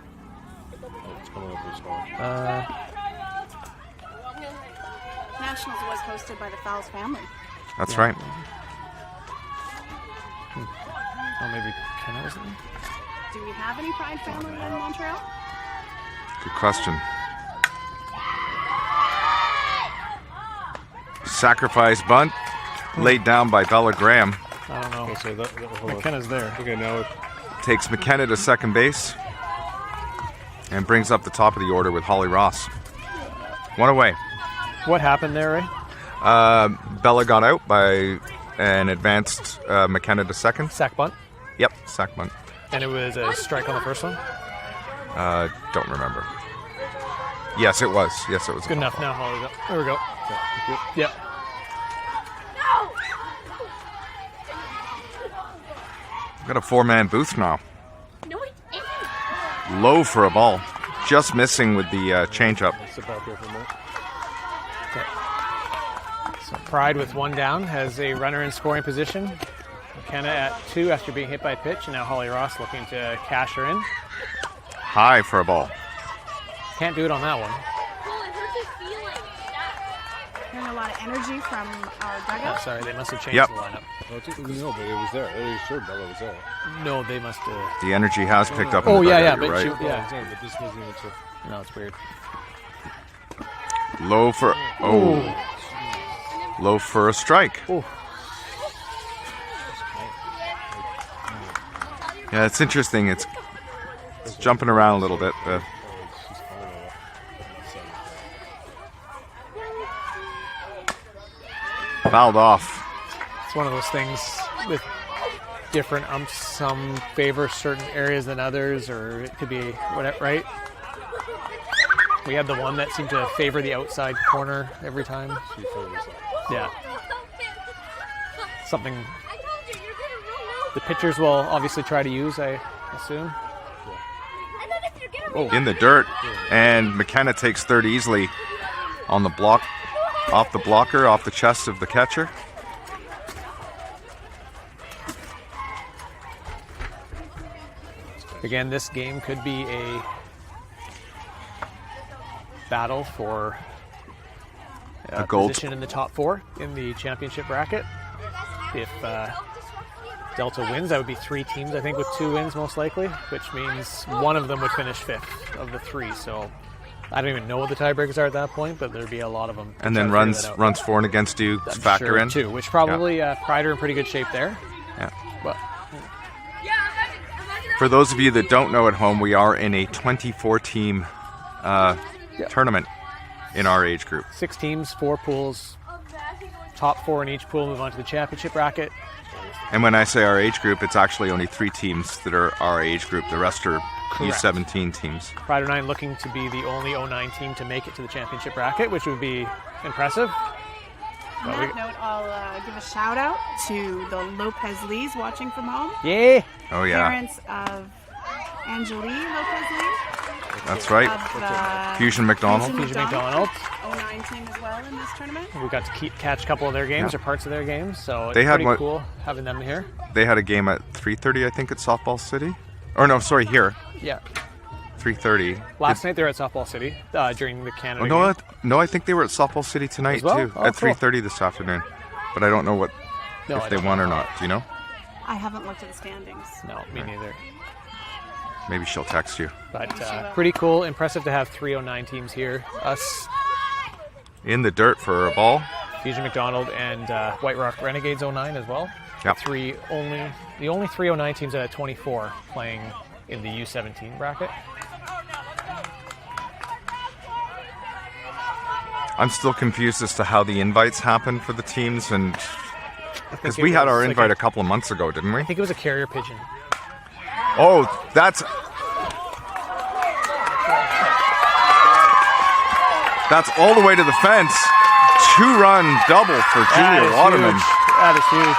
It's coming up this far. Nationals was hosted by the Fowles family. That's right. Oh, maybe Kenna was there? Do we have any Pride family in Montreal? Good question. Sacrifice bunt laid down by Bella Graham. I don't know. Okay, so hold on. McKenna's there. Okay, now it, Takes McKenna to second base and brings up the top of the order with Holly Ross. One away. What happened there, Ray? Bella got out by an advanced McKenna to second. Sack bunt. Yep, sack bunt. And it was a strike on the first one. Don't remember. Yes, it was. Yes, it was. Good enough now, Holly. There we go. Yep. Got a 4-man booth now. No, it isn't. Low for a ball. Just missing with the changeup. So Pride with one down has a runner in scoring position. McKenna at 2 after being hit by a pitch, and now Holly Ross looking to cash her in. High for a ball. Can't do it on that one. Hearing a lot of energy from our Oh, dugout. sorry, they must have changed Yep. the lineup. No, but it was there. They showed Bella was there. No, they must have. The energy has picked up. In Oh the yeah, dugout, but you're she, right. yeah. But this wasn't even so. No, it's weird. Low for low for a strike. Ooh. Yeah, it's interesting. It's jumping around a little bit. Fouled off. It's one of those things with different umps. Some favor certain areas than others, or it could be whatever, right? We had the one that seemed to favor the outside corner every time. Yeah. Something the pitchers will obviously try to use, I assume. In the dirt, and McKenna takes third easily on the block, off the blocker, off the chest of the catcher. Again, this game could be a battle for A gold. position in the top 4 in the championship bracket. If Delta wins, that would be 3 teams, I think, with 2 wins most likely, which means one of them would finish 5th of the 3. So I don't even know what the tiebreakers are at that point, but there'd be a lot of them. And then runs for and against you I'm factor sure, in. too, which probably Pride are in pretty good shape there. Yeah. But For those of you that don't know at home, we are in a 24-team tournament in our age group. 6 teams, 4 pools. Top 4 in each pool move on to the championship bracket. And when I say our age group, it's actually only 3 teams that are our age group. The rest are Correct. U17 teams. Pride 09 looking to be the only 09 team to make it to the championship bracket, which would be impressive. On that note, I'll give a shout out to the Lopez Lees watching from home. Yeah. Oh, yeah. Parents of Angelique Lopez Lee. That's right. Of Fusion McDonald. Fusion McDonald. 09 team as well in this tournament. We got to catch a couple of their games Yeah. or parts of their games, so it's They had pretty one- cool having them here. They had a game at 3:30, I think, at Softball City. Or no, sorry, here. Yeah. 3:30. Last night they were at Softball City during the Canada Oh, game. no, I think they were at Softball City tonight, As well? too. Oh, at cool. 3:30 this afternoon. But I don't know No, if I they don't won know. or not. Do you know? I haven't looked at the standings. No, me neither. Maybe she'll text you. But she will. pretty cool. Impressive to have 309 teams here. Us, In the dirt for a ball. Fusion McDonald, and White Rock Renegades 09 as well. Yep. The only 309 teams out of 24 playing in the U17 bracket. I'm still confused as to how the invites happen for the teams, and because it we had was our like invite a couple of months ago, didn't we? I think it was a carrier pigeon. Oh, that's all the way to the fence. 2-run double for That Julia is Waterman. huge. That is huge.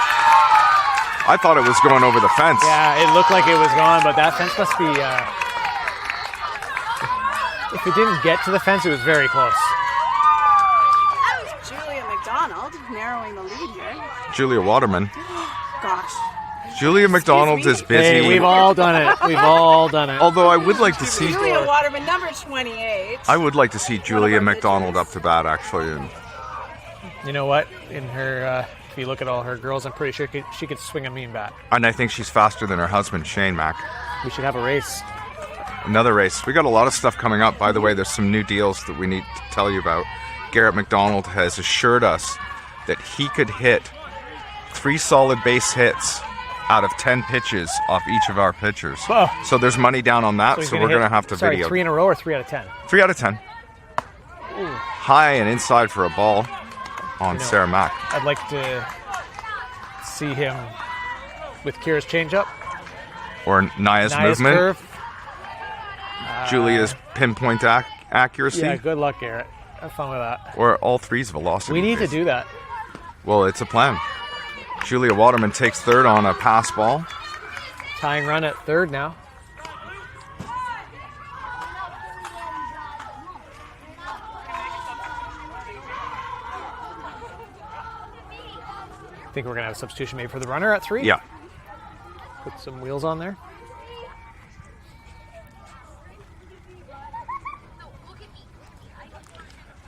I thought it was going over the fence. Yeah, it looked like it was gone, but that fence must be. If it didn't get to the fence, it was very close. That was Julia McDonald narrowing the lead here. Julia Waterman. Gosh. Julia McDonald is busy. Hey, we've all done it. We've all done it. Although I would like to see, Julia Waterman, number 28. I would like to see Julia McDonald up to bat actually. And You know what? In her, if you look at all her girls, I'm pretty sure she could swing a mean bat. I think she's faster than her husband Shane Mack. We should have a race. Another race. We got a lot of stuff coming up. By the way, there's some new deals that we need to tell you about. Garrett McDonald has assured us that he could hit 3 solid base hits out of 10 pitches off each of our pitchers. Whoa. So there's money down on that, he's so we're going to have to sorry, video. 3 in a row or 3 out of 10? 3 out of 10. High and inside for a ball on Sarah Mack. I'd like to see him with Kira's changeup, Or Naya's Naya's movement. curve. Julia's pinpoint accuracy? Yeah, good luck, Garrett. Have fun with that. Or all three's velocity? We need to do that. Well, it's a plan. Julia Waterman takes third on a pass ball. Tying run at third now. I think we're going to have a substitution made for the runner at 3. Yeah. Put some wheels on there.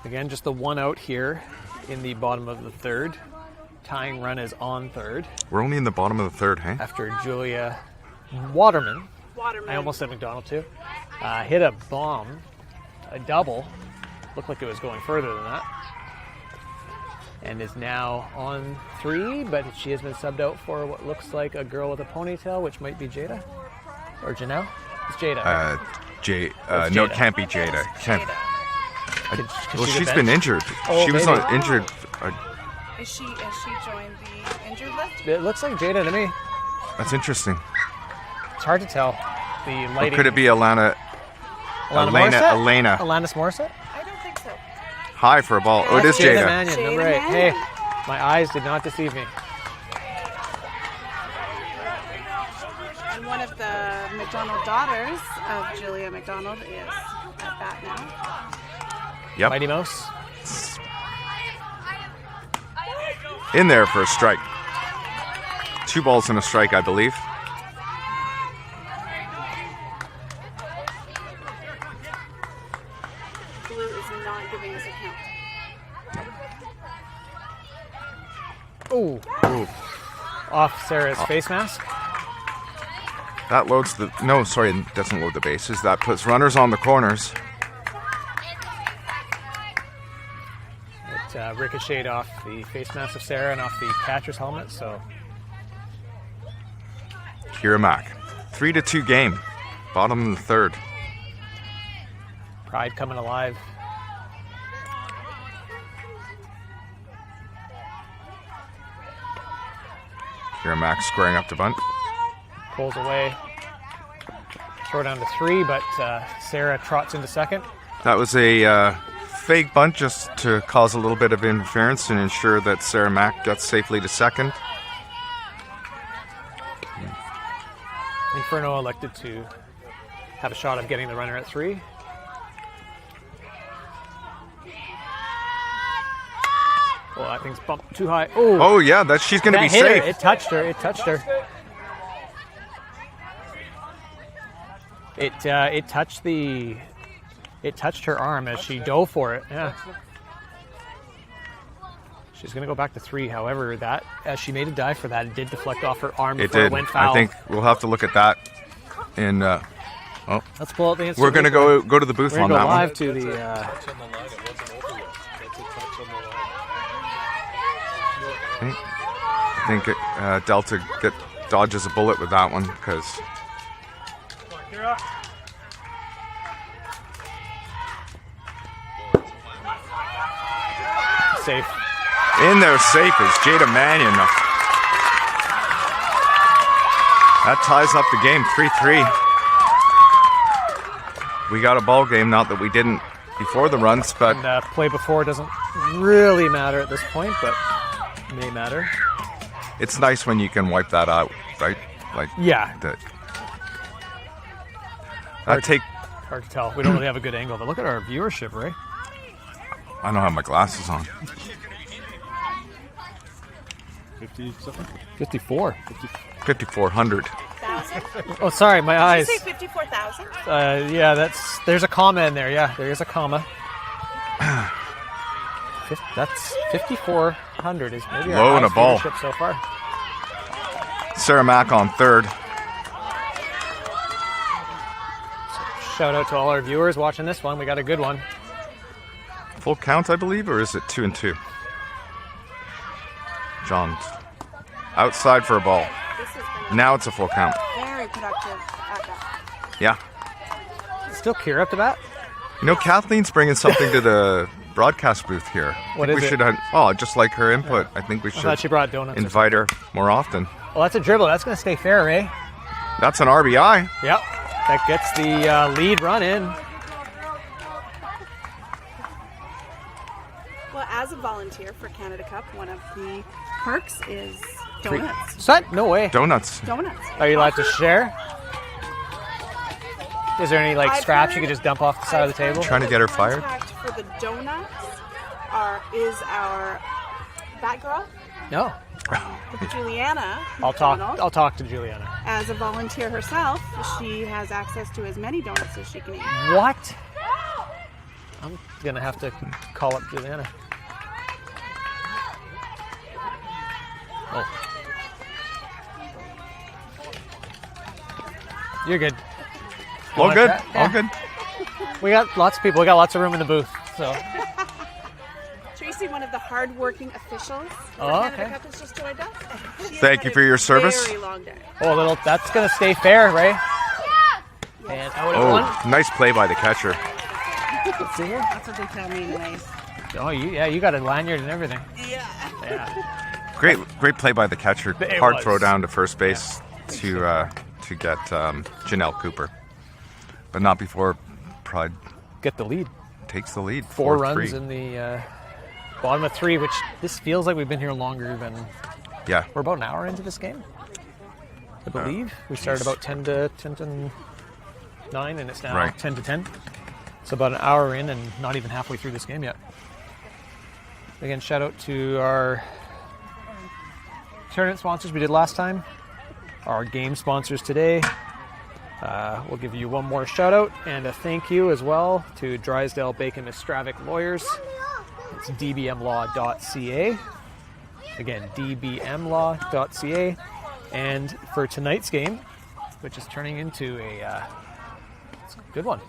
Again, just the one out here in the bottom of the third. Tying run is on third We're only in the bottom of the third, hey? after Julia Waterman. Waterman. I almost said McDonald too. Hit a bomb, a double. Looked like it was going further than that. And is now on 3, but she has been subbed out for what looks like a girl with a ponytail, which might be Jada. Or Janelle? It's Jada. Right? No, Jada. it can't be Jada. Can't. Could Well, she get she's benched? been injured. Oh, she was maybe. not injured. Has she joined the injured list? It looks like Jada to me. That's interesting. It's hard to tell. The Or lighting. could it be Elena Morissette? Alanis Morissette? I don't think so. high for a ball? Oh, it is That's Jada Jada. Mannion, Jada number 8. Mannion. Hey, my eyes did not deceive me. And one of the McDonald daughters of Julia McDonald is at bat now. Yep. Mighty Mouse. In there for a strike. 2 balls and a strike, I believe. Blue is not giving us a count. Ooh. Ooh. Off Sarah's face mask. That loads the... No, sorry, it doesn't load the bases. That puts runners on the corners. It ricocheted off the face mask of Sarah and off the catcher's helmet, so Kira Mack. 3-2 game. Bottom of the third. Pride coming alive. Kira Mack squaring up to bunt. Pulls away. Throw down to 3, but Sarah trots into second. That was a fake bunt just to cause a little bit of interference and ensure that Sarah Mack gets safely to second. Inferno elected to have a shot of getting the runner at 3. Well, that thing's bumped too high. Ooh. Oh, yeah, that she's going to be That hit her. safe. It touched her. It touched her. It touched the. It touched her arm as she dove for it. Yeah. She's going to go back to 3. However, that as she made a dive for that, it did deflect off her arm It before did. it went foul. I think we'll have to look at that in... Let's pull out the. we're going to go to the booth We're on going to that go one. live to the. Touch on the line, it wasn't over yet. That's a touch on the line. I think Delta dodges a bullet with that one because Safe. in there safe is Jada Mannion. That ties up the game 3-3. We got a ball game, not that we didn't before the runs, but And play before doesn't really matter at this point, but may matter. it's nice when you can wipe that out, right? Like Yeah, that. Hard. Take. hard to tell. We don't really have a good angle, but look at our viewership, Ray. I don't have my glasses on. 50 something? 54. 5,400. Thousand? Oh, sorry, my Did eyes. you say 54,000? Yeah, there's a comma in there. Yeah, there is a comma. That's 5,400 is maybe Low our and a highest ball. viewership so far. Sarah Mack on third. Shout out to all our viewers watching this one. We got a good one. Full count, I believe, or is it 2-2? John. Outside for a ball. This has been Now it's a full count. very productive at bat. Yeah. Still Kira up to bat. You know, Kathleen's bringing something to the broadcast booth here. What I is think we it? should have, just like her input. I think we I thought she should brought donuts. invite her more often. Well, that's a dribble. That's going to stay fair, Ray. That's an RBI. Yep. That gets the lead run in. as a volunteer for Canada Cup, one of the perks is donuts. What? No way. Donuts. Donuts. Are you allowed to share? Is there any like I've scraps you heard- could just dump off the side of the table? Trying to get her fired? Contact for the donuts is our Batgirl, No. Juliana. I'll talk. McDonald. I'll talk to Juliana. As a volunteer herself, she has access to as many donuts as she can eat. What? I'm gonna have to call up Juliana. Oh. You're good. You All want good. that? All Yeah. good. We got lots of people. We got lots of room in the booth. So. Tracy, one of the hard-working officials for Oh, Canada okay. Cup, has just joined us. She has Thank had you a for your service. Very long day. Oh, little. That's gonna stay fair, right? And out at one. Oh, nice play by the catcher. Let's see here. That's what they tell me, anyways. Oh, you got a lanyard and everything. Yeah. Yeah. Great play by the catcher. It Hard was. throw down to first base to get Janelle Cooper, but not before Pride Get the lead. takes the lead. 4 4-3. runs in the bottom of 3, which this feels like we've been here longer than Yeah. we're about an hour into this game. I believe we started about 10 to 9, and it's now Right. 10 to 10. So about an hour in, and not even halfway through this game yet. Again, shout out to our tournament sponsors we did last time, our game sponsors today. We'll give you one more shout out and a thank you as well to Drysdale Bacon Mistravic Lawyers. It's dbmlaw.ca. Again, dbmlaw.ca. And for tonight's game, which is turning into it's a good one.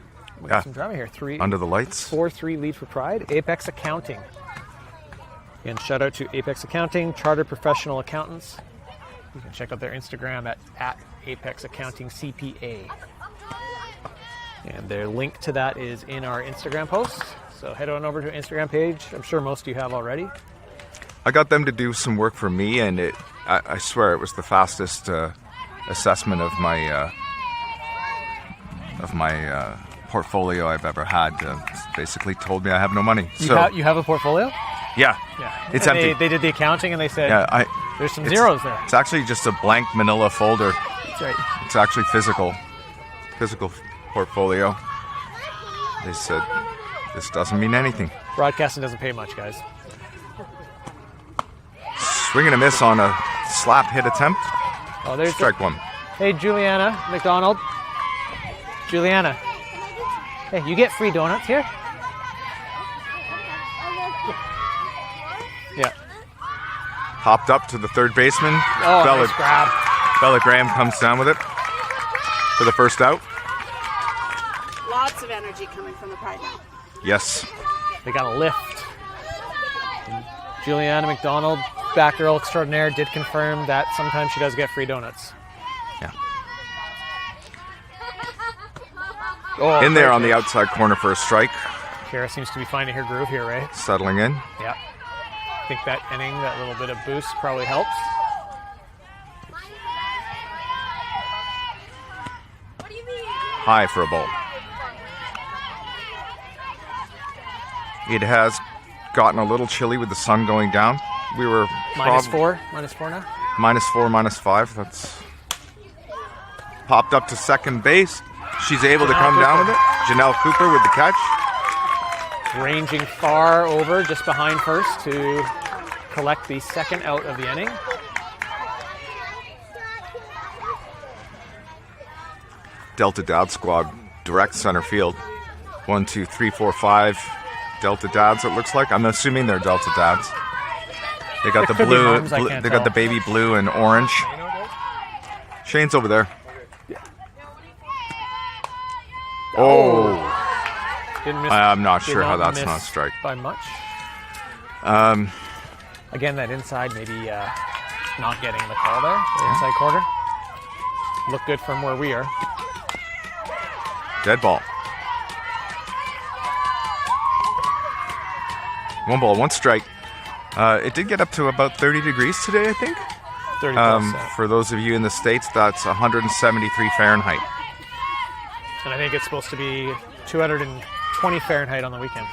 We got Yeah. some drama here. Under the lights. 4-3 lead for Pride. Apex Accounting. Again, shout out to Apex Accounting, Chartered Professional Accountants. You can check out their Instagram at Apex Accounting CPA. And their link to that is in our Instagram post. So head on over to our Instagram page. I'm sure most of you have already. I got them to do some work for me, and I swear it was the fastest assessment of my portfolio I've ever had. Basically told me I have no money. You have a portfolio? Yeah, it's And empty. They did the accounting and they said there's some zeros there. It's actually just a blank manila folder. That's right. It's actually physical portfolio. They said this doesn't mean anything. Broadcasting doesn't pay much, guys. Swing and a miss on a slap hit attempt. Oh, there's Strike one. Hey, Juliana McDonald. Juliana. Hey, you get free donuts here? Yeah. Hopped up to the third baseman. Oh, Bella, nice grab. Bella Graham comes down with it for the first out. Lots of energy coming from the Pride now. Yes. They got a lift. And Juliana McDonald, Batgirl extraordinaire, did confirm that sometimes she does get free donuts. Yeah. Oh, In there great on the pitch. outside corner for a strike. Kara seems to be finding her groove here, Ray. Settling in. Yeah. I think that inning, that little bit of boost probably helps. High for a ball. It has gotten a little chilly with the sun going down. We were Minus prob- four now. -4, -5. That's popped up to second base. She's able to come down with it. Janelle Cooper with the catch. Ranging far over, just behind first, to collect the second out of the inning. Delta Dad squad, direct center field. 1, 2, 3, 4, 5 Delta Dads. It looks like. I'm assuming they're Delta Dads. They got the could be blue. moms, I They can't got tell. the baby blue and orange. Shane's over there. Oh, Didn't miss, I'm not did sure how not that's not a miss strike. by much. Again, that inside maybe not getting the call there. The inside quarter. Look good from where we are. Dead ball. 1 ball, 1 strike. It did get up to about 30 degrees today, I think. 30 plus. For those of you in the States, that's 173 Fahrenheit. And I think it's supposed to be 220 Fahrenheit on the weekend.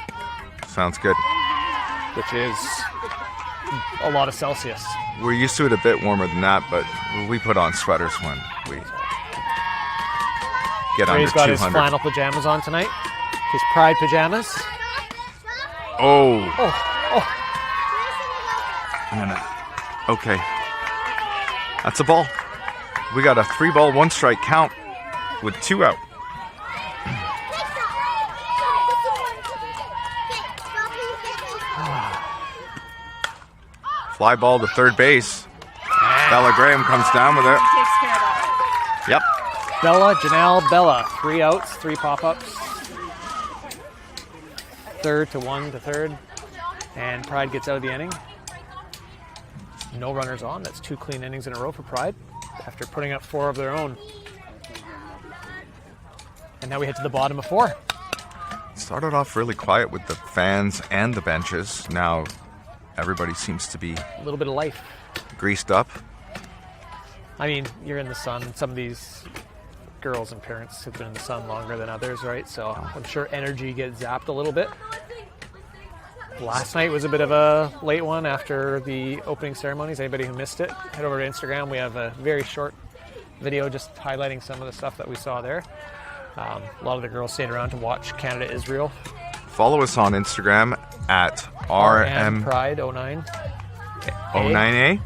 Sounds good. which is a lot of Celsius. We're used to it a bit warmer than that, but we put on sweaters when we get under Ray's got 200. his flannel pajamas on tonight. His Pride pajamas. Oh. Oh. Okay. That's a ball. We got a 3-ball, 1-strike count with 2 out. Fly ball to third base. Bella Graham comes down with it. Takes care of that. Yep. Bella, Janelle, Bella. 3 outs, 3 pop-ups. Third to 1 to third. And Pride gets out of the inning. No runners on. That's 2 clean innings in a row for Pride after putting up 4 of their own. And now we head to the bottom of 4. Started off really quiet with the fans and the benches. Now everybody seems to be A little bit of life. greased up. I mean, you're in the sun. Some of these girls and parents have been in the sun longer than others, right? So I'm sure energy gets zapped a little bit. Last night was a bit of a late one after the opening ceremonies. Anybody who missed it, head over to Instagram. We have a very short video just highlighting some of the stuff that we saw there. A lot of the girls stayed around to watch Canada-Israel. Follow us on Instagram at RM Pride 09. 09A.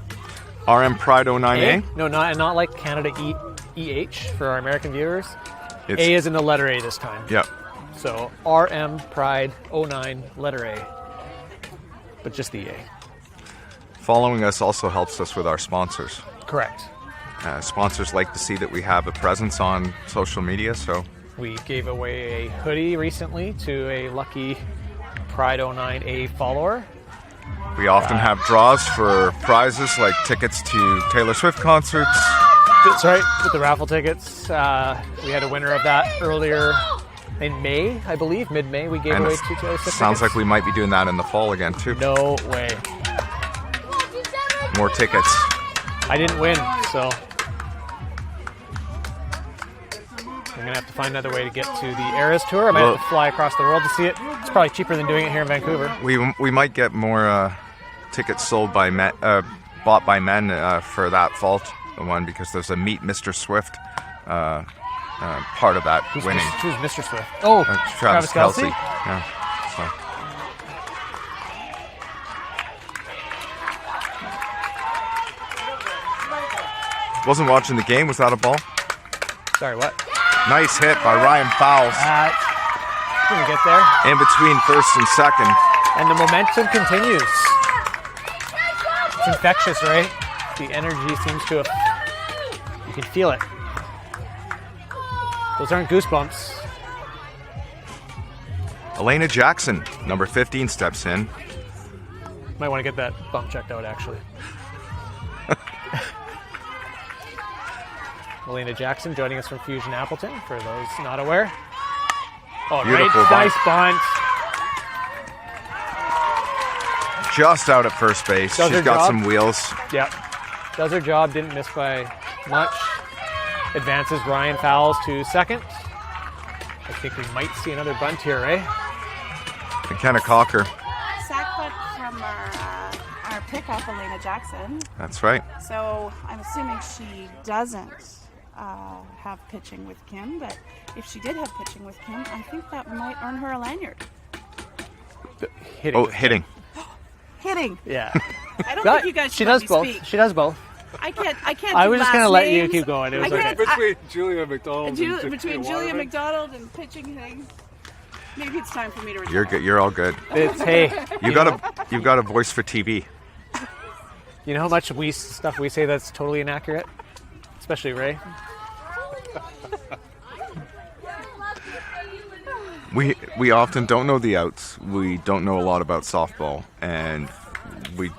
RM Pride 09A. No, not like Canada EH for our American viewers. It's, A is in the letter A this time. Yep. So RM Pride 09 letter A. But just the A. Following us also helps us with our sponsors. Correct. Sponsors like to see that we have a presence on social media, so We gave away a hoodie recently to a lucky Pride 09A follower. we often have draws for prizes like tickets to Taylor Swift concerts. That's right, with the raffle tickets. We had a winner of that earlier in May, I believe, mid-May. We gave And away it 2 Taylor Swift sounds tickets. like we might be doing that in the fall again too. No way. More tickets. I didn't win, so I'm going to have to find another way to get to the Eras Tour. I might have to fly across the world to see it. It's probably cheaper than doing it here in Vancouver. We might get more tickets sold by men, bought by men for that fall one because there's a Meet Mr. Swift part of that winning. Who's Mr. Swift? Oh, Travis Kelce. Kelce? Yeah. So. Wasn't watching the game. Was that a ball? Sorry, what? Nice hit by Ryan Fowles Didn't get there. in between first and second. And the momentum continues. It's infectious, right? The energy seems to have... You can feel it. Those aren't goosebumps. Elena Jackson, number 15, steps in. Might want to get that bump checked out, actually. Elena Jackson joining us from Fusion Appleton, for those not aware. Oh, Beautiful nice bunt. bunt. Just out at first base. Does She's her got job. some wheels. Yep. Does her job, didn't miss by much. Advances Ryan Fowles to second. I think we might see another bunt here, eh? McKenna Cocker. Sack bunt from our pickup, Elena Jackson. That's right. So I'm assuming she doesn't have pitching with Kim, but if she did have pitching with Kim, I think that might earn her a lanyard. Hitting. Oh, hitting. Hitting. Yeah. I don't think you guys She should does let me both. speak. She does both. I can't. I was just going to let you keep going. It was okay. Between Julia McDonald and Between Waterman. Julia McDonald and pitching hitting, maybe it's time for me to retire. You're good. You're all good. It's hey. You've got a voice for TV. You know how much stuff we say that's totally inaccurate, especially Ray. We often don't know the outs. We don't know a lot about softball, and we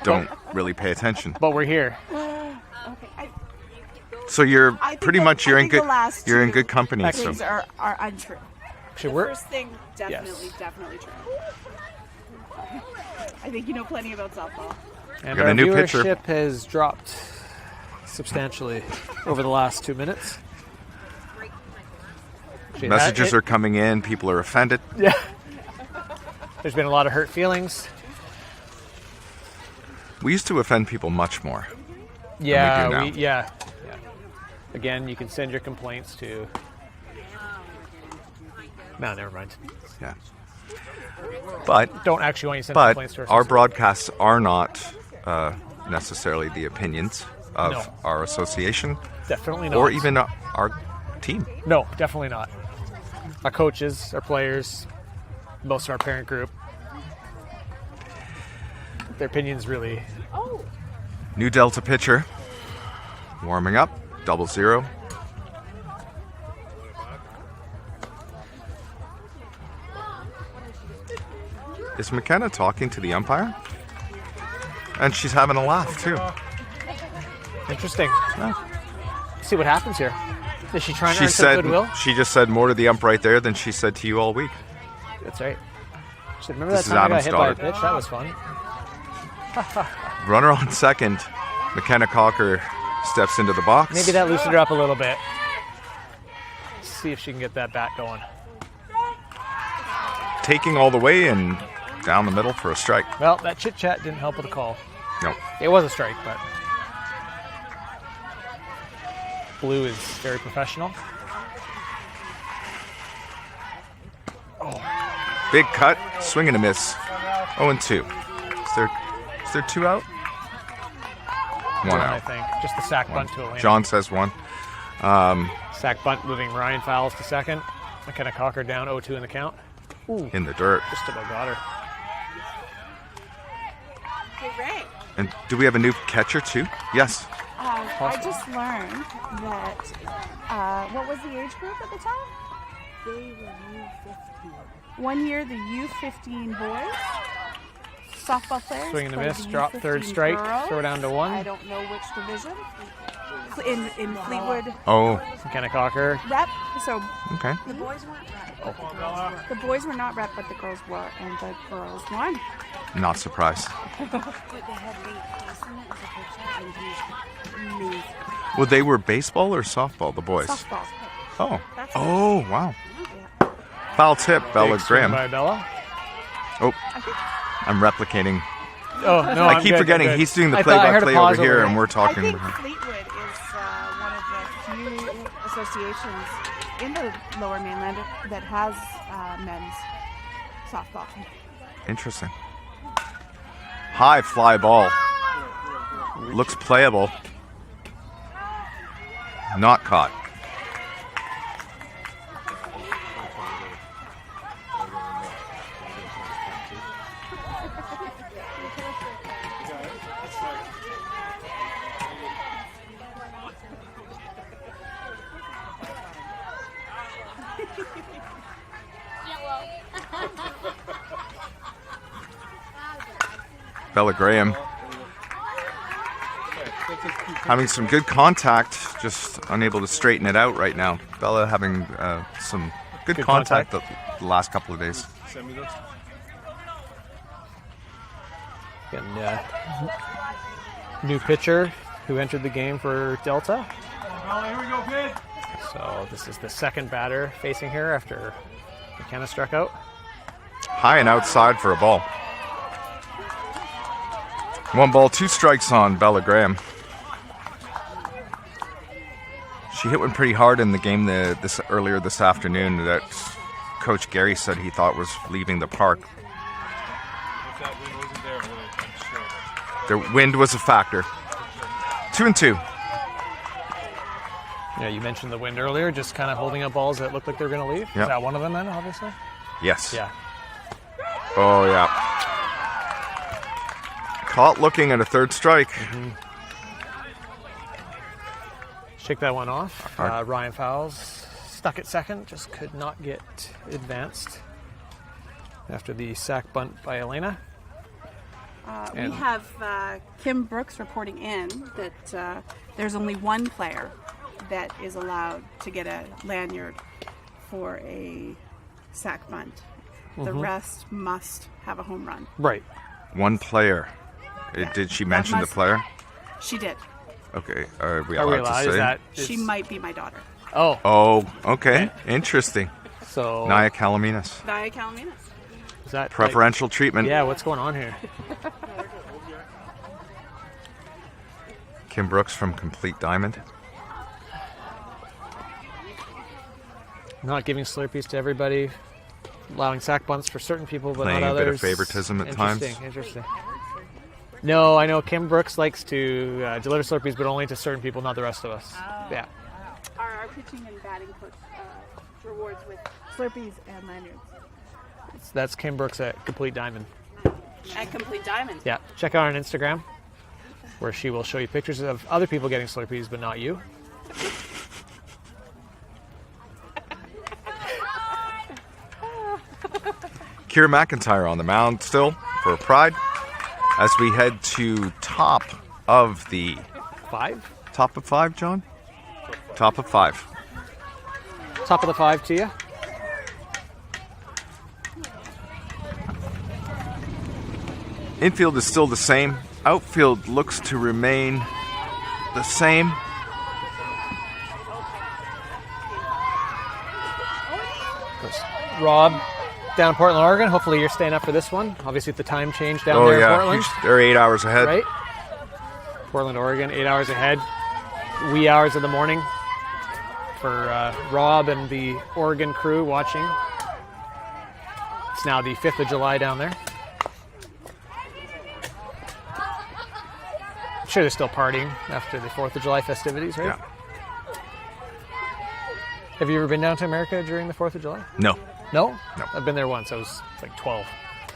don't really pay attention. But we're here. Okay, So you're I think pretty the- much I you're in think the good last you're in two good company. So things are untrue. Actually, The we're first thing, definitely true. I think you know plenty about softball. and got our a new pitcher. viewership has dropped substantially over the last 2 minutes. messages are coming in. People are offended. Yeah. There's been a lot of hurt feelings. We used to offend people much more. Yeah, do now. yeah. Again, you can send your complaints to. No, never mind. Yeah. But Don't actually want you to send but complaints to our broadcasts are not necessarily the opinions of No. our association Definitely not. or even our team. No, definitely not. Our coaches, our players, most of our parent group. Their opinions really. New Delta pitcher warming up, 0-0. Is McKenna talking to the umpire? And she's having a laugh too. Interesting. See what happens here. Is she trying to She earn some said goodwill? she just said more to the ump right there than she said to you all week. That's right. She said, remember This that is time I got Adam's hit daughter. by a pitch? That was fun. Runner on second. McKenna Cocker steps into the box. Maybe that loosened her up a little bit. See if she can get that bat going. Taking all the way and down the middle for a strike. Well, that chit chat didn't help with the call. No. It was a strike, but Blue is very professional. Big cut, swing and a miss. 0-2. Is there 2 out? 1 I out. think just the sack bunt to Elena. John says 1. Sack bunt moving Ryan Fowles to second. McKenna Cocker down 0-2 in the count. Ooh, In the dirt. just about got her. Hey, Ray. And do we have a new catcher too? Yes. I just learned that, what was the age group at the time? They were U15. 1 year, the U15 boys. Softball players. Swing and a played miss, the drop U15 third strike, girls. throw down to 1. I don't know which division. In Fleetwood Oh, McKenna Cocker. rep. So okay. The boys weren't right, but the girls were. the boys were not rep, but the girls were, and the girls won. Not surprised. But they had Lee Casson as a pitcher, and he's amazing. Well, they were baseball or softball, the boys? Softball. Oh. That's Oh, wow. Yeah. Foul tip, Bella Big swing Graham. by Bella. Oh, I'm replicating. Oh, no, I I'm keep good, forgetting I'm good. he's doing the I thought I heard a play-by-play pause over here, there. and we're I talking. think Fleetwood is one of the few associations in the Lower Mainland that has men's softball. Interesting. High fly ball. Looks playable. Not caught. Bella Graham having some good contact, just unable to straighten it out right now. Bella having some good contact the last couple of days. And new pitcher who entered the game for Delta. So this is the second batter facing her after McKenna struck out. High and outside for a ball. 1 ball, 2 strikes on Bella Graham. She hit one pretty hard in the game earlier this afternoon that Coach Gary said he thought was leaving the park. The wind was a factor. 2-2. Yeah, you mentioned the wind earlier, just kind of holding up balls that looked like they were going to leave. Yep. Is that one of them then, obviously? Yes. Yeah. Oh, yeah. Caught looking at a third strike. Shake that one off. Alright. Ryan Fowles stuck at second, just could not get advanced after the sack bunt by Elena. We And- have Kim Brooks reporting in that there's only one player that is allowed to get a lanyard for a sack bunt. The rest must have a home run. Right. One player. Did she mention the must- player? She did. Okay. Are we Are we allowed allowed? to Is say? that? She might be my daughter. Oh, Oh, okay. Interesting. so Naya Calaminas. Nia Calaminas. is that Preferential treatment. Yeah, what's going on here? Kim Brooks from Complete Diamond. Not giving Slurpees to everybody, allowing sack bunts for certain people, but Playing not a others. bit of favoritism at times. Interesting. No, I know Kim Brooks likes to deliver Slurpees, but only to certain people, not the rest of us. Oh. Yeah. Our pitching and batting coach rewards with Slurpees and lanyards. That's Kim Brooks at Complete Diamond. At Complete Diamond. Yeah, check out her on Instagram, where she will show you pictures of other people getting Slurpees, but not you. Kira McIntyre on the mound still for Pride as we head to top of 5, John? Top of 5. Top of the 5 to you. Infield is still the same. Outfield looks to remain the same. Rob, down in Portland, Oregon. Hopefully you're staying up for this one. Obviously, the time change down there in Portland. They're 8 hours ahead. Right? Portland, Oregon, 8 hours ahead. Wee hours of the morning for Rob and the Oregon crew watching. It's now the 5th of July down there. I'm sure they're still partying after the 4th of July festivities, right? Yeah. Have you ever been down to America during the 4th of July? No. No? No. I've been there once. I was like 12.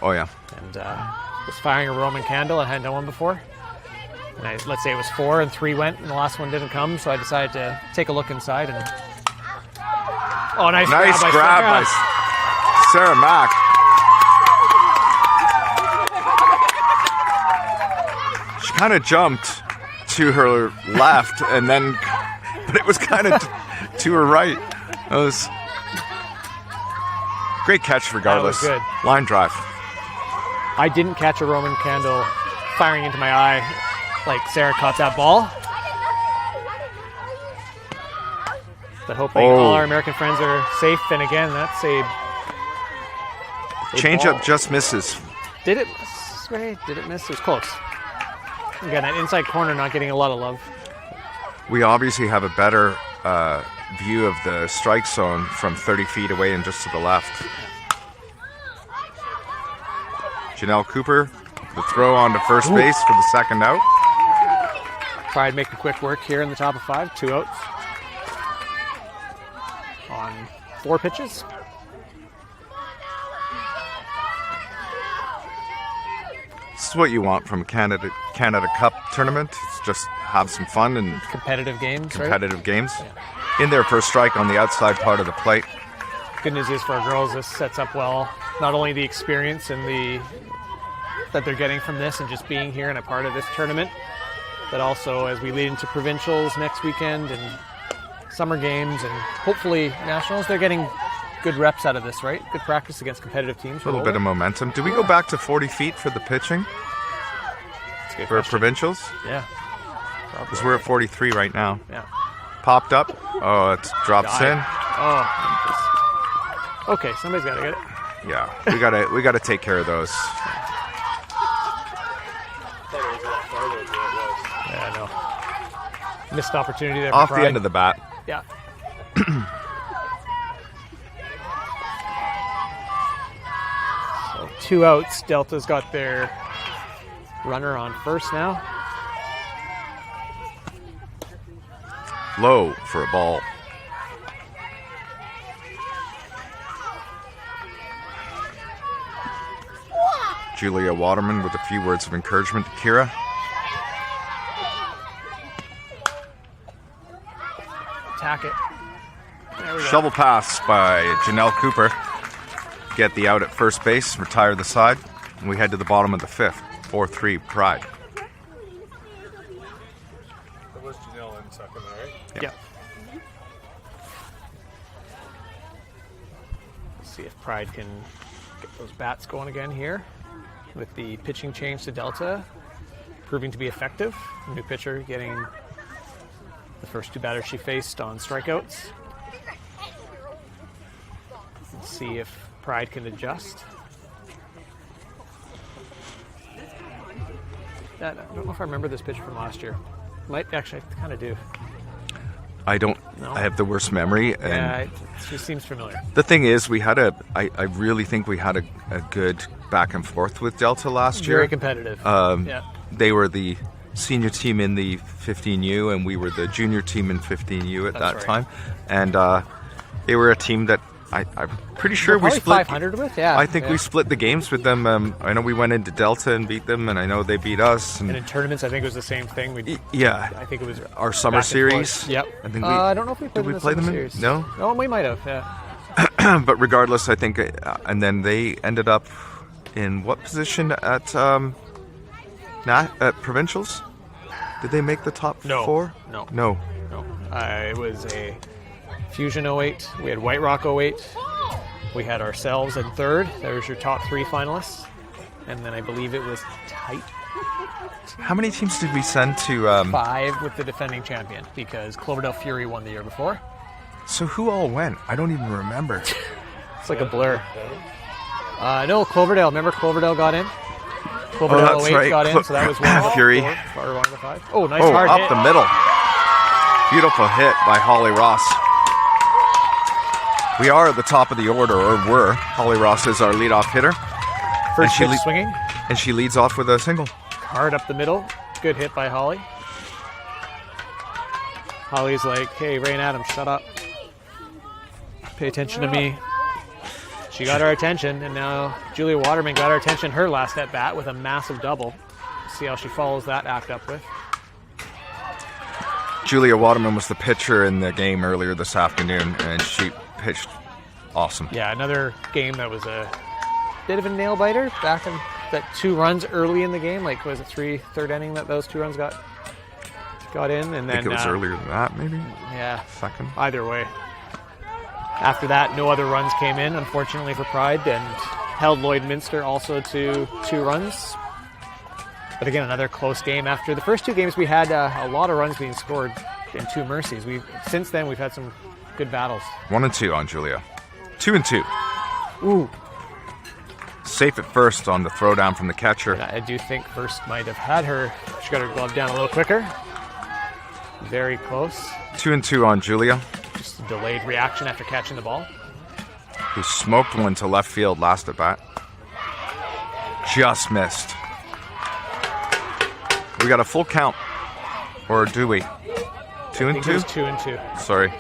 Oh, yeah. And was firing a Roman candle. I hadn't done one before. And let's say it was 4 and 3 went and the last one didn't come, so I decided to take a look inside and... Oh, nice grab by Sarah Mack. She kind of jumped to her left and then... But it was kind of to her right. That was... Great catch regardless. That was good. Line drive. I didn't catch a Roman candle firing into my eye like Sarah caught that ball. But hoping all our American friends are safe. And again, that's a Change-up ball. just misses. Did it miss, Ray? Did it miss? It was close. Again, that inside corner not getting a lot of love. We obviously have a better view of the strike zone from 30 feet away and just to the left. Janelle Cooper, the throw on to first base for the second out. Pride making quick work here in the top of 5, 2 outs. On 4 pitches. This is what you want from a Canada Cup tournament. It's just have some fun and Competitive games, competitive games. In there for a strike on the outside part of the plate. Good news is for our girls, this sets up well, not only the experience and that they're getting from this and just being here and a part of this tournament, but also as we lead into provincials next weekend and summer games and hopefully nationals, they're getting good reps out of this, right? Good practice against competitive teams. A little bit of momentum. Do we go back to 40 feet for the pitching That's a good for question. provincials? Yeah. Because we're at 43 right now. Yeah. Popped up. Oh, it drops in. Oh. Okay, somebody's got to get it. Yeah, we gotta take care of those. Yeah, I know. Missed opportunity there. Off for the Pride. end of the bat. Yeah. So 2 outs. Delta's got their runner on first now. Low for a ball. Julia Waterman with a few words of encouragement to Kira. Attack it. There we go. Shovel pass by Janelle Cooper. Get the out at first base, retire the side, and we head to the bottom of the 5th. 4-3 Pride. That was Janelle in second, right? Yeah. Let's see if Pride can get those bats going again here with the pitching change to Delta, proving to be effective. New pitcher getting the first 2 batters she faced on strikeouts. Let's see if Pride can adjust. I don't know if I remember this pitch from last year. Might actually, I kind of do. I don't. No. I have the worst memory. And Yeah, she seems familiar. the thing is, I really think we had a good back and forth with Delta last year. Very competitive. Yeah. They were the senior team in the 15U, and we were the junior team in 15U at that right. time. And they were a team that I'm pretty sure we Probably split. 500 with, yeah. I think yeah. we split the games with them. I know we went into Delta and beat them, and I know they beat us. And in tournaments, I think it was the same thing. Yeah, I think it was our summer back and series. forth. Yep. I think I don't know if we played did in we the play them summer in? series. No. Oh, we might have. Yeah. But regardless, I think, and then they ended up in what position at provincials? Did they make the top No. 4? No. No. No. It was a Fusion 08. We had White Rock 08. We had ourselves in third. There's your top 3 finalists. And then I believe it was tight. How many teams did we send to? 5 with the defending champion because Cloverdale Fury won the year before. So who all went? I don't even remember. It's like a blur. No, Cloverdale. Remember Cloverdale got in? Cloverdale that's 08 right. got in, so that was one of the Fury. 4, or one of the 5. Oh, nice Oh, hard up hit. the middle. Beautiful hit by Holly Ross. We are at the top of the order, or were. Holly Ross is our leadoff hitter, First she pitch le- swinging. and she leads off with a single. Hard up the middle. Good hit by Holly. Holly's like, hey, Rain Adams, shut up. Pay attention to me. She got our attention, and now Julia Waterman got our attention her last at bat with a massive double. See how she follows that act up with. Julia Waterman was the pitcher in the game earlier this afternoon, and she pitched awesome. Yeah, another game that was a bit of a nail biter. Back in that 2 runs early in the game, like was it third inning that those 2 runs got in, and then I think it was earlier than that, maybe. Yeah, Second. either way. After that, no other runs came in, unfortunately for Pride, and held Lloydminster also to 2 runs. But again, another close game. After the first 2 games, we had a lot of runs being scored in 2 mercies. Since then, we've had some good battles. 1 and 2 on Julia. 2 and 2. Ooh. Safe at first on the throwdown from the catcher. I do think first might have had her. She got her glove down a little quicker. Very close. 2 and 2 on Julia, Just a delayed reaction after catching the ball. who smoked one to left field last at bat. Just missed. We got a full count, or do we? 2 I and think 2? it was 2 and 2. Sorry.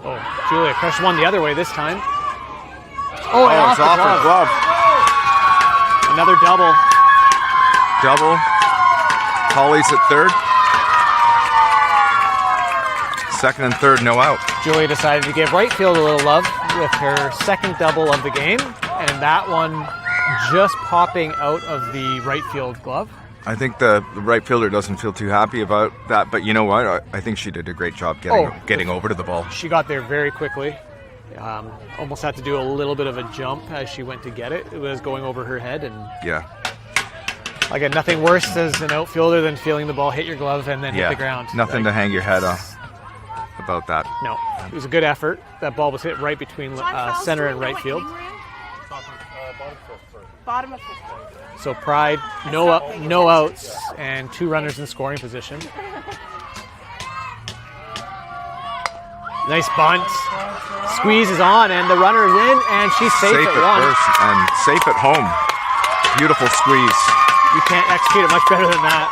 Oh, Julia crushed one the other way this time. Oh, and It's off her glove. Another double. Double. Holly's at third. Second and third, no out. Julia decided to give right field a little love with her second double of the game, and that one just popping out of the right field glove. I think the right fielder doesn't feel too happy about that, but you know what? I think she did a great job getting over to the ball. She got there very quickly. Almost had to do a little bit of a jump as she went to get it. It was going over her head, and Yeah. again, nothing worse as an outfielder than feeling the ball hit your glove and then hit the ground. Nothing to hang your head on about that. No, it was a good effort. That ball was hit right between center and right field. Bottom of 5th. So Pride, no outs, and 2 runners in scoring position. Nice bunt. Squeeze is on, and the runner is in, and she's safe at one. First and safe at home. Beautiful squeeze. You can't execute it much better than that.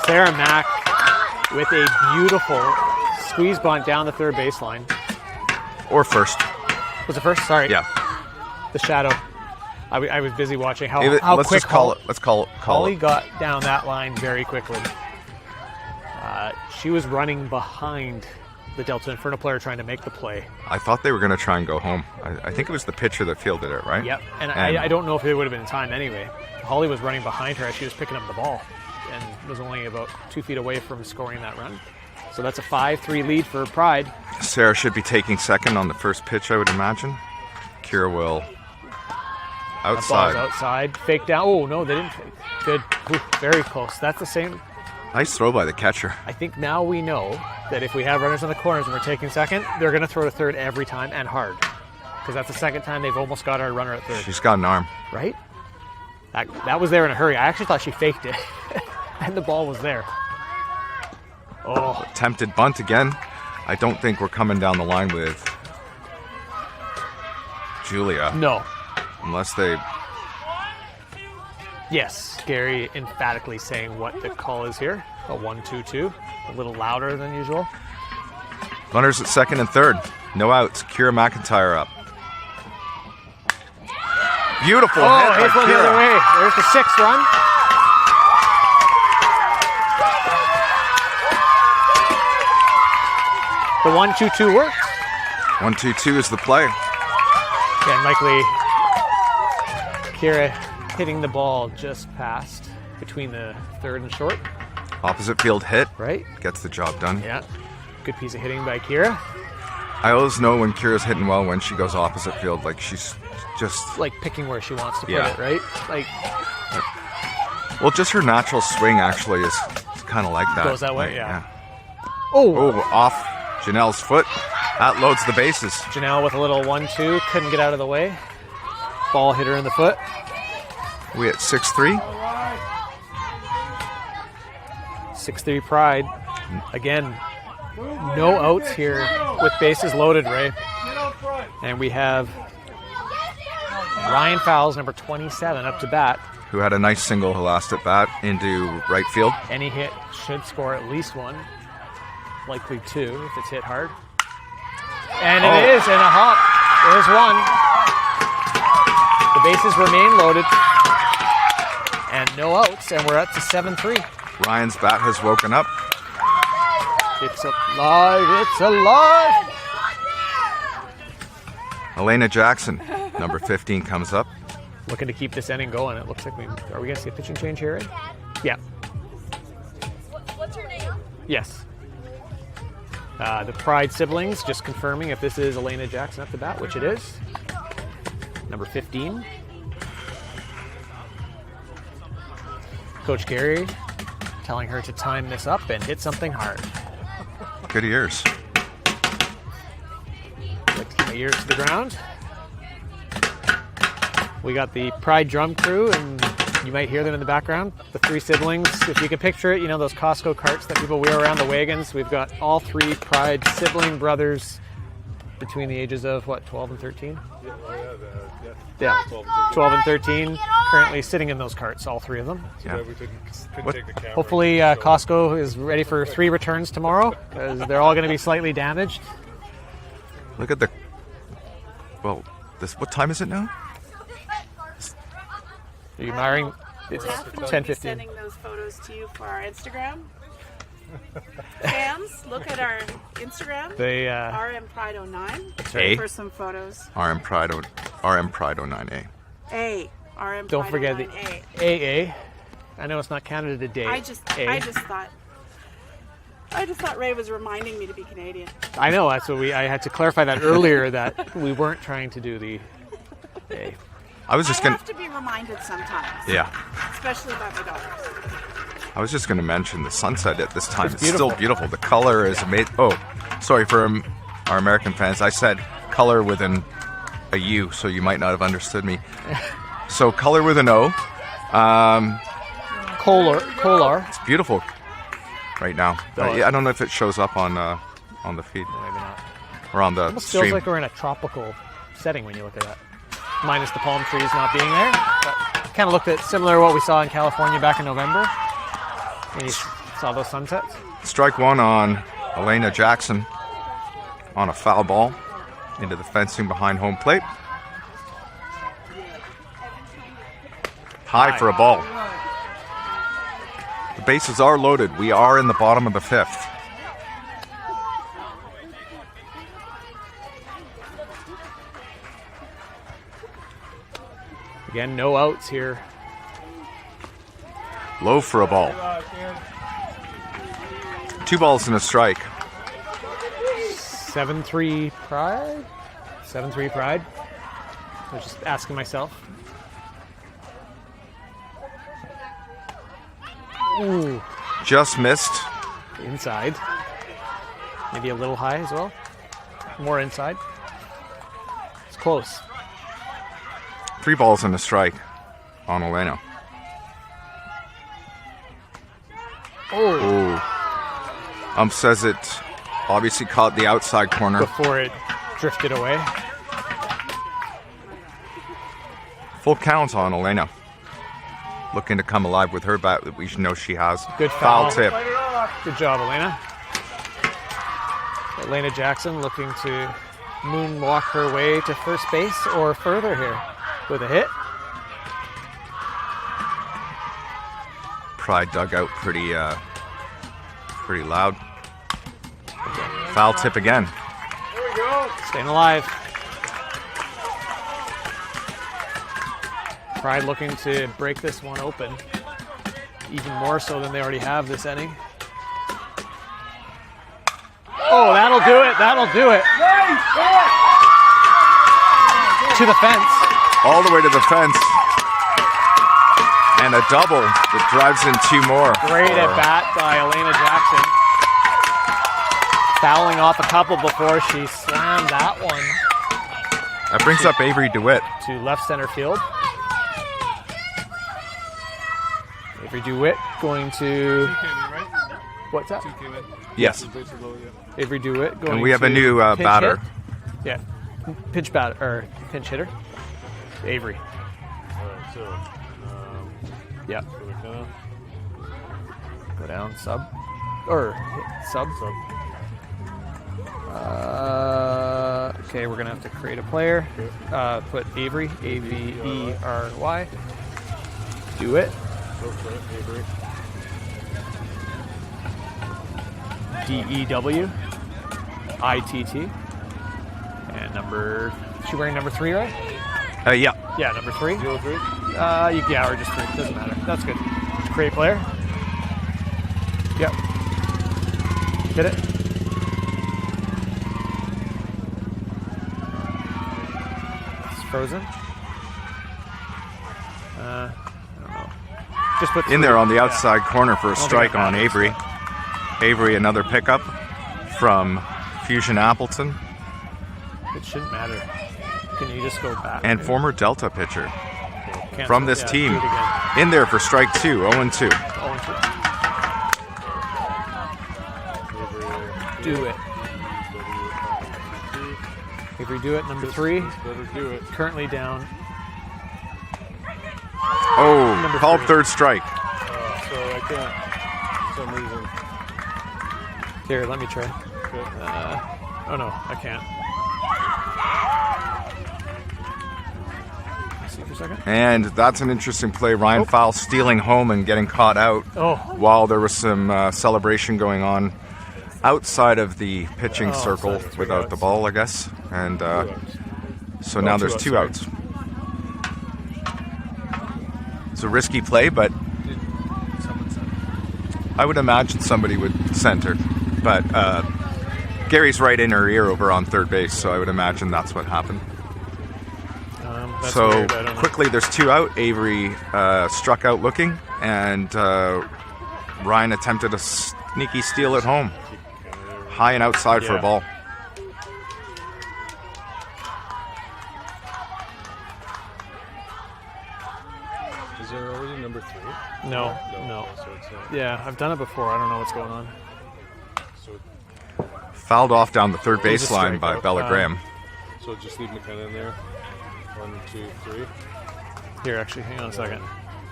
Sarah Mack with a beautiful squeeze bunt down the third baseline. Or first. Was it first? Sorry. Yeah. The shadow. I was busy watching how Let's quick just call it. Let's call Holly it. got down that line very quickly. She was running behind the Delta Inferno player trying to make the play. I thought they were going to try and go home. I think it was the pitcher that fielded it, right? Yep, and I don't know if it would have been in time anyway. Holly was running behind her as she was picking up the ball and was only about 2 feet away from scoring that run. So that's a 5-3 lead for Pride. Sarah should be taking second on the first pitch, I would imagine. Kira will outside. Ball's outside. Fake down. Oh, no, they didn't fake. Good. Ooh, very close. That's the same. Nice throw by the catcher. I think now we know that if we have runners on the corners and we're taking second, they're going to throw to third every time and hard. because that's the second time they've almost got our runner at third. She's got an arm. Right? That was there in a hurry. I actually thought she faked it, and the ball was there. Oh, Attempted bunt again. I don't think we're coming down the line with Julia. no. Unless they... Yes, Gary emphatically saying what the call is here. A 1-2-2, a little louder than usual. Runners at second and third. No outs. Kira McIntyre up. Beautiful hit by here's one the other Kira. way. There's the 6th run. The 1-2-2 works. 1-2-2 is the play. Yeah, and likely Kira hitting the ball just past between the third and short, Opposite field hit. right? Gets the job done. Yeah. Good piece of hitting by Kira. I always know when Kira's hitting well when she goes opposite field. Like she's just... Like picking where she wants to put Yeah. it, right? Like Well, just her natural swing actually is kind of like that. Goes that way, Like, yeah. Oh, Oh, off Janelle's foot. That loads the bases. Janelle with a little 1-2, couldn't get out of the way. Ball hit her in the foot. We at 6-3. 6-3 Pride. Again, no outs here with bases loaded, Ray. And we have Ryan Fowles, number 27, up to bat. Who had a nice single last at bat into right field. Any hit should score at least one, likely two if it's hit hard. And it is, and a hop. There's one. The bases remain loaded. And no outs, and we're up to 7-3. Ryan's bat has woken up. It's alive, it's alive! Elena Jackson, number 15, comes up. Looking to keep this inning going. It looks like are we going to see a pitching change here, Ed? Yeah. What's her name? Yes. The Pride siblings just confirming if this is Elena Jackson at the bat, which it is. Number 15. Coach Gary telling her to time this up and hit something hard. Good ears. Like to keep my ears to the ground. We got the Pride drum crew, and you might hear them in the background. The 3 siblings, if you can picture it, you know those Costco carts that people wheel around the wagons. We've got all 3 Pride sibling brothers between the ages of, 12 and 13? Yeah, 12 and 13, currently sitting in those carts, all 3 of them. Yeah. We couldn't What- take the camera. Hopefully Costco is ready for 3 returns tomorrow, because they're all going to be slightly damaged. Look at the... Well, this. What time is it now? Are you admiring? It's Definitely 10:15. be sending those photos to you for our Instagram. Fans, look at our Instagram, They, RM Pride 09, A. for some photos. RM Pride 09A. A. RM don't Pride forget the 09A. AA. I know it's not Canada Day. I just thought Ray was reminding me to be Canadian. I know, that's what I had to clarify that earlier, that we weren't trying to do the A. I was just I gonna... have to be reminded sometimes, Yeah. especially by my daughters. I was just going to mention the sunset at this time. It's beautiful. still beautiful. The color is amazing. Oh, sorry for our American fans. I said color with a U, so you might not have understood me. So color with an O. Kolar. It's beautiful right now. I don't know if it shows up on the feed Maybe not. or on the Almost feels stream. like we're in a tropical setting when you look at that. Minus the palm trees not being there. But kind of looked at similar to what we saw in California back in November. And you saw those sunsets. Strike one on Elena Jackson on a foul ball into the fencing behind home plate. High for a ball. The bases are loaded. We are in the bottom of the 5th. Again, no outs here. Low for a ball. 2 balls and a strike. 7-3 Pride? 7-3 Pride? I was just asking myself. Ooh, Just missed. inside. Maybe a little high as well. More inside. It's close. 3 balls and a strike on Elena. Oh, Says it obviously caught the outside corner. before it drifted away. Full count on Elena. Looking to come alive with her bat that we know she has. Good foul. tip. Good job, Elena. Elena Jackson looking to moonwalk her way to first base or further here with a hit. Pride dug out pretty loud. Foul tip again. Staying alive. Pride looking to break this one open, even more so than they already have this inning. Oh, that'll do it. That'll do it. To the fence. All the way to the fence. And a double that drives in 2 more. Great at bat by Elena Jackson. Fouling off a couple before she slammed that one That brings up Avery DeWitt. to left center field. Avery DeWitt going to... What's that? Yes. Avery DeWitt going And we have a to new pinch batter. hit. Yeah. Pinch batter, or pinch hitter. Avery. Yeah. Go down, sub. Or hit, sub. Okay, we're going to have to create a player. Put Avery, A-V-E-R-Y. Do it. D-E-W-I-T-T. And number... Is she wearing number 3, right? Yeah. Yeah, number 3. Yeah, or just 3. Doesn't matter. That's good. Create player. Yep. Hit it. It's frozen. I don't know. Just put In there 3. on the Yeah. outside corner for a don't think strike it on matters. Avery. Avery, another pickup from Fusion Appleton It shouldn't matter. Can you just go back? and former Delta pitcher Cancel. from this Yeah, team. do it again. In there for strike 2, 0-2. Oh, and 2. Do it. Avery do it. Number 3. Better do it. Currently down. Oh, Number called 3. third strike. So I can't, for some reason. Here, let me try. Okay. Oh no, I can't. See for a second. And that's an interesting play. Ryan Fowl stealing home and getting caught out Oh, while there was some celebration going on outside of the pitching circle outside, 3 without the outs. ball, I guess. And so No, now 2 there's outs, 2 sorry. outs. It's a risky play, but I would imagine somebody would center. But Gary's right in her ear over on third base, so I would imagine that's what happened. that's So weird. I don't know. quickly, there's 2 out. Avery struck out looking, and Ryan attempted a sneaky steal at home. High and outside for a Yeah. ball. Is there already number 3? No. So it's not. Yeah, I've done it before. I don't know what's going on. So, Fouled off down the third He's a baseline by strikeout. Bella Graham. so just leave McKenna in there. 1, 2, 3. Here, actually, hang on a second.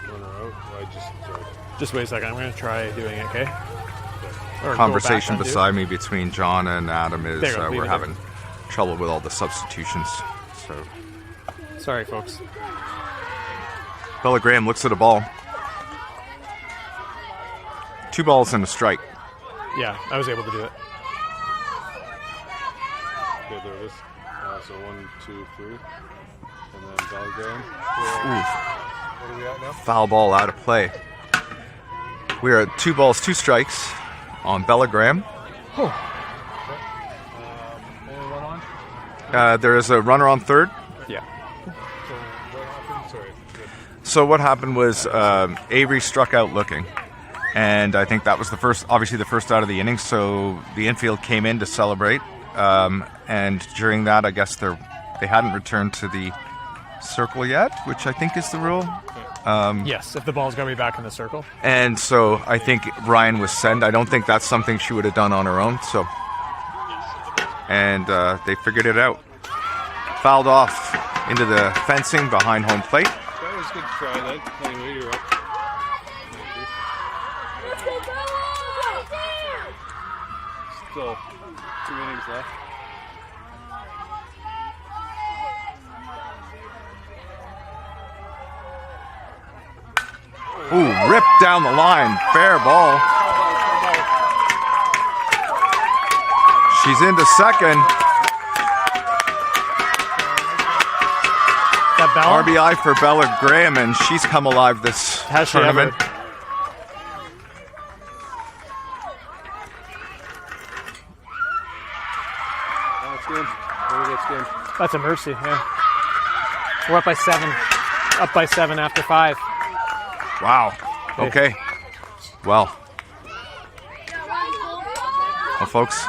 Runner out. Well, sorry. Just wait a second. I'm going to try doing it, okay? Or go Conversation back undo. beside me between John and Adam is There you go, leave we're it having trouble with all the substitutions. So Sorry, folks. Bella Graham looks at a ball. 2 balls and a strike. Yeah, I was able to do it. Okay, there it is. So 1, 2, 3. And then Belgraham. Oof. What are we at now? Foul ball out of play. We're at 2 balls, 2 strikes on Bella Graham. Only one on? There is a runner on third. Yeah. So what happened? Sorry. Good. So what happened was Avery struck out looking, and I think that was obviously the first out of the inning. So the infield came in to celebrate, and during that, I guess there They hadn't returned to the circle yet, which I think is the rule. Yes, if the ball's going to be back in the circle. And so I think Ryan was sent. I don't think that's something she would have done on her own. So, and they figured it out. Fouled off into the fencing behind home plate. That was a good try then. Anyway, you're up. Still 2 innings left. Ooh, ripped down the line. Fair ball. She's into second. That Bella? RBI for Bella Graham, and she's come alive this Has she tournament. ever? Oh, it's good. Very good game. That's a mercy, yeah. We're up by 7. Up by 7 after 5. Wow. Okay. Well, folks,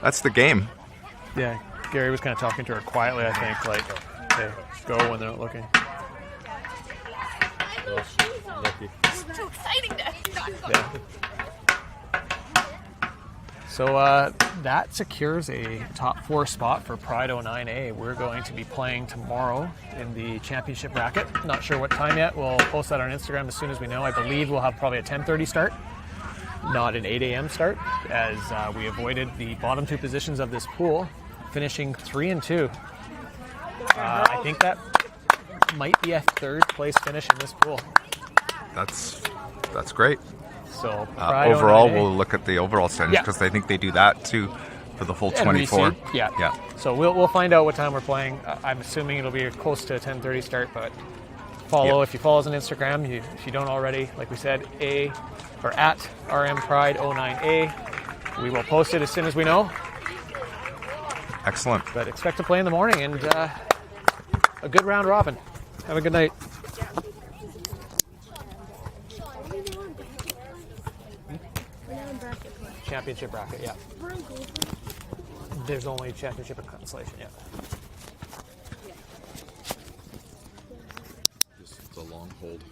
that's the game. Yeah, Gary was kind of talking to her quietly, I think, like, hey, go when they're not looking. Lucky. So exciting to Yeah. So that secures a top 4 spot for Pride 09A. We're going to be playing tomorrow in the championship bracket. Not sure what time yet. We'll post that on Instagram as soon as we know. I believe we'll have probably a 10:30 start, not an 8 a.m. start, as we avoided the bottom 2 positions of this pool, finishing 3 and 2. I think that might be a 3rd place finish in this pool. That's great. So Pride Overall, 09A. we'll look at the overall standings Yeah. because I think they do that too for the full And 24. reseed. Yeah. Yeah. So we'll find out what time we're playing. I'm assuming it'll be close to a 10:30 start, but follow Yeah. if you follow us on Instagram. If you don't already, like we said, at RM Pride 09A. We will post it as soon as we know. Excellent. But expect to play in the morning and a good round robin. Have a good night. Championship bracket, yeah. There's only championship and consolation, yeah. Just a long hold.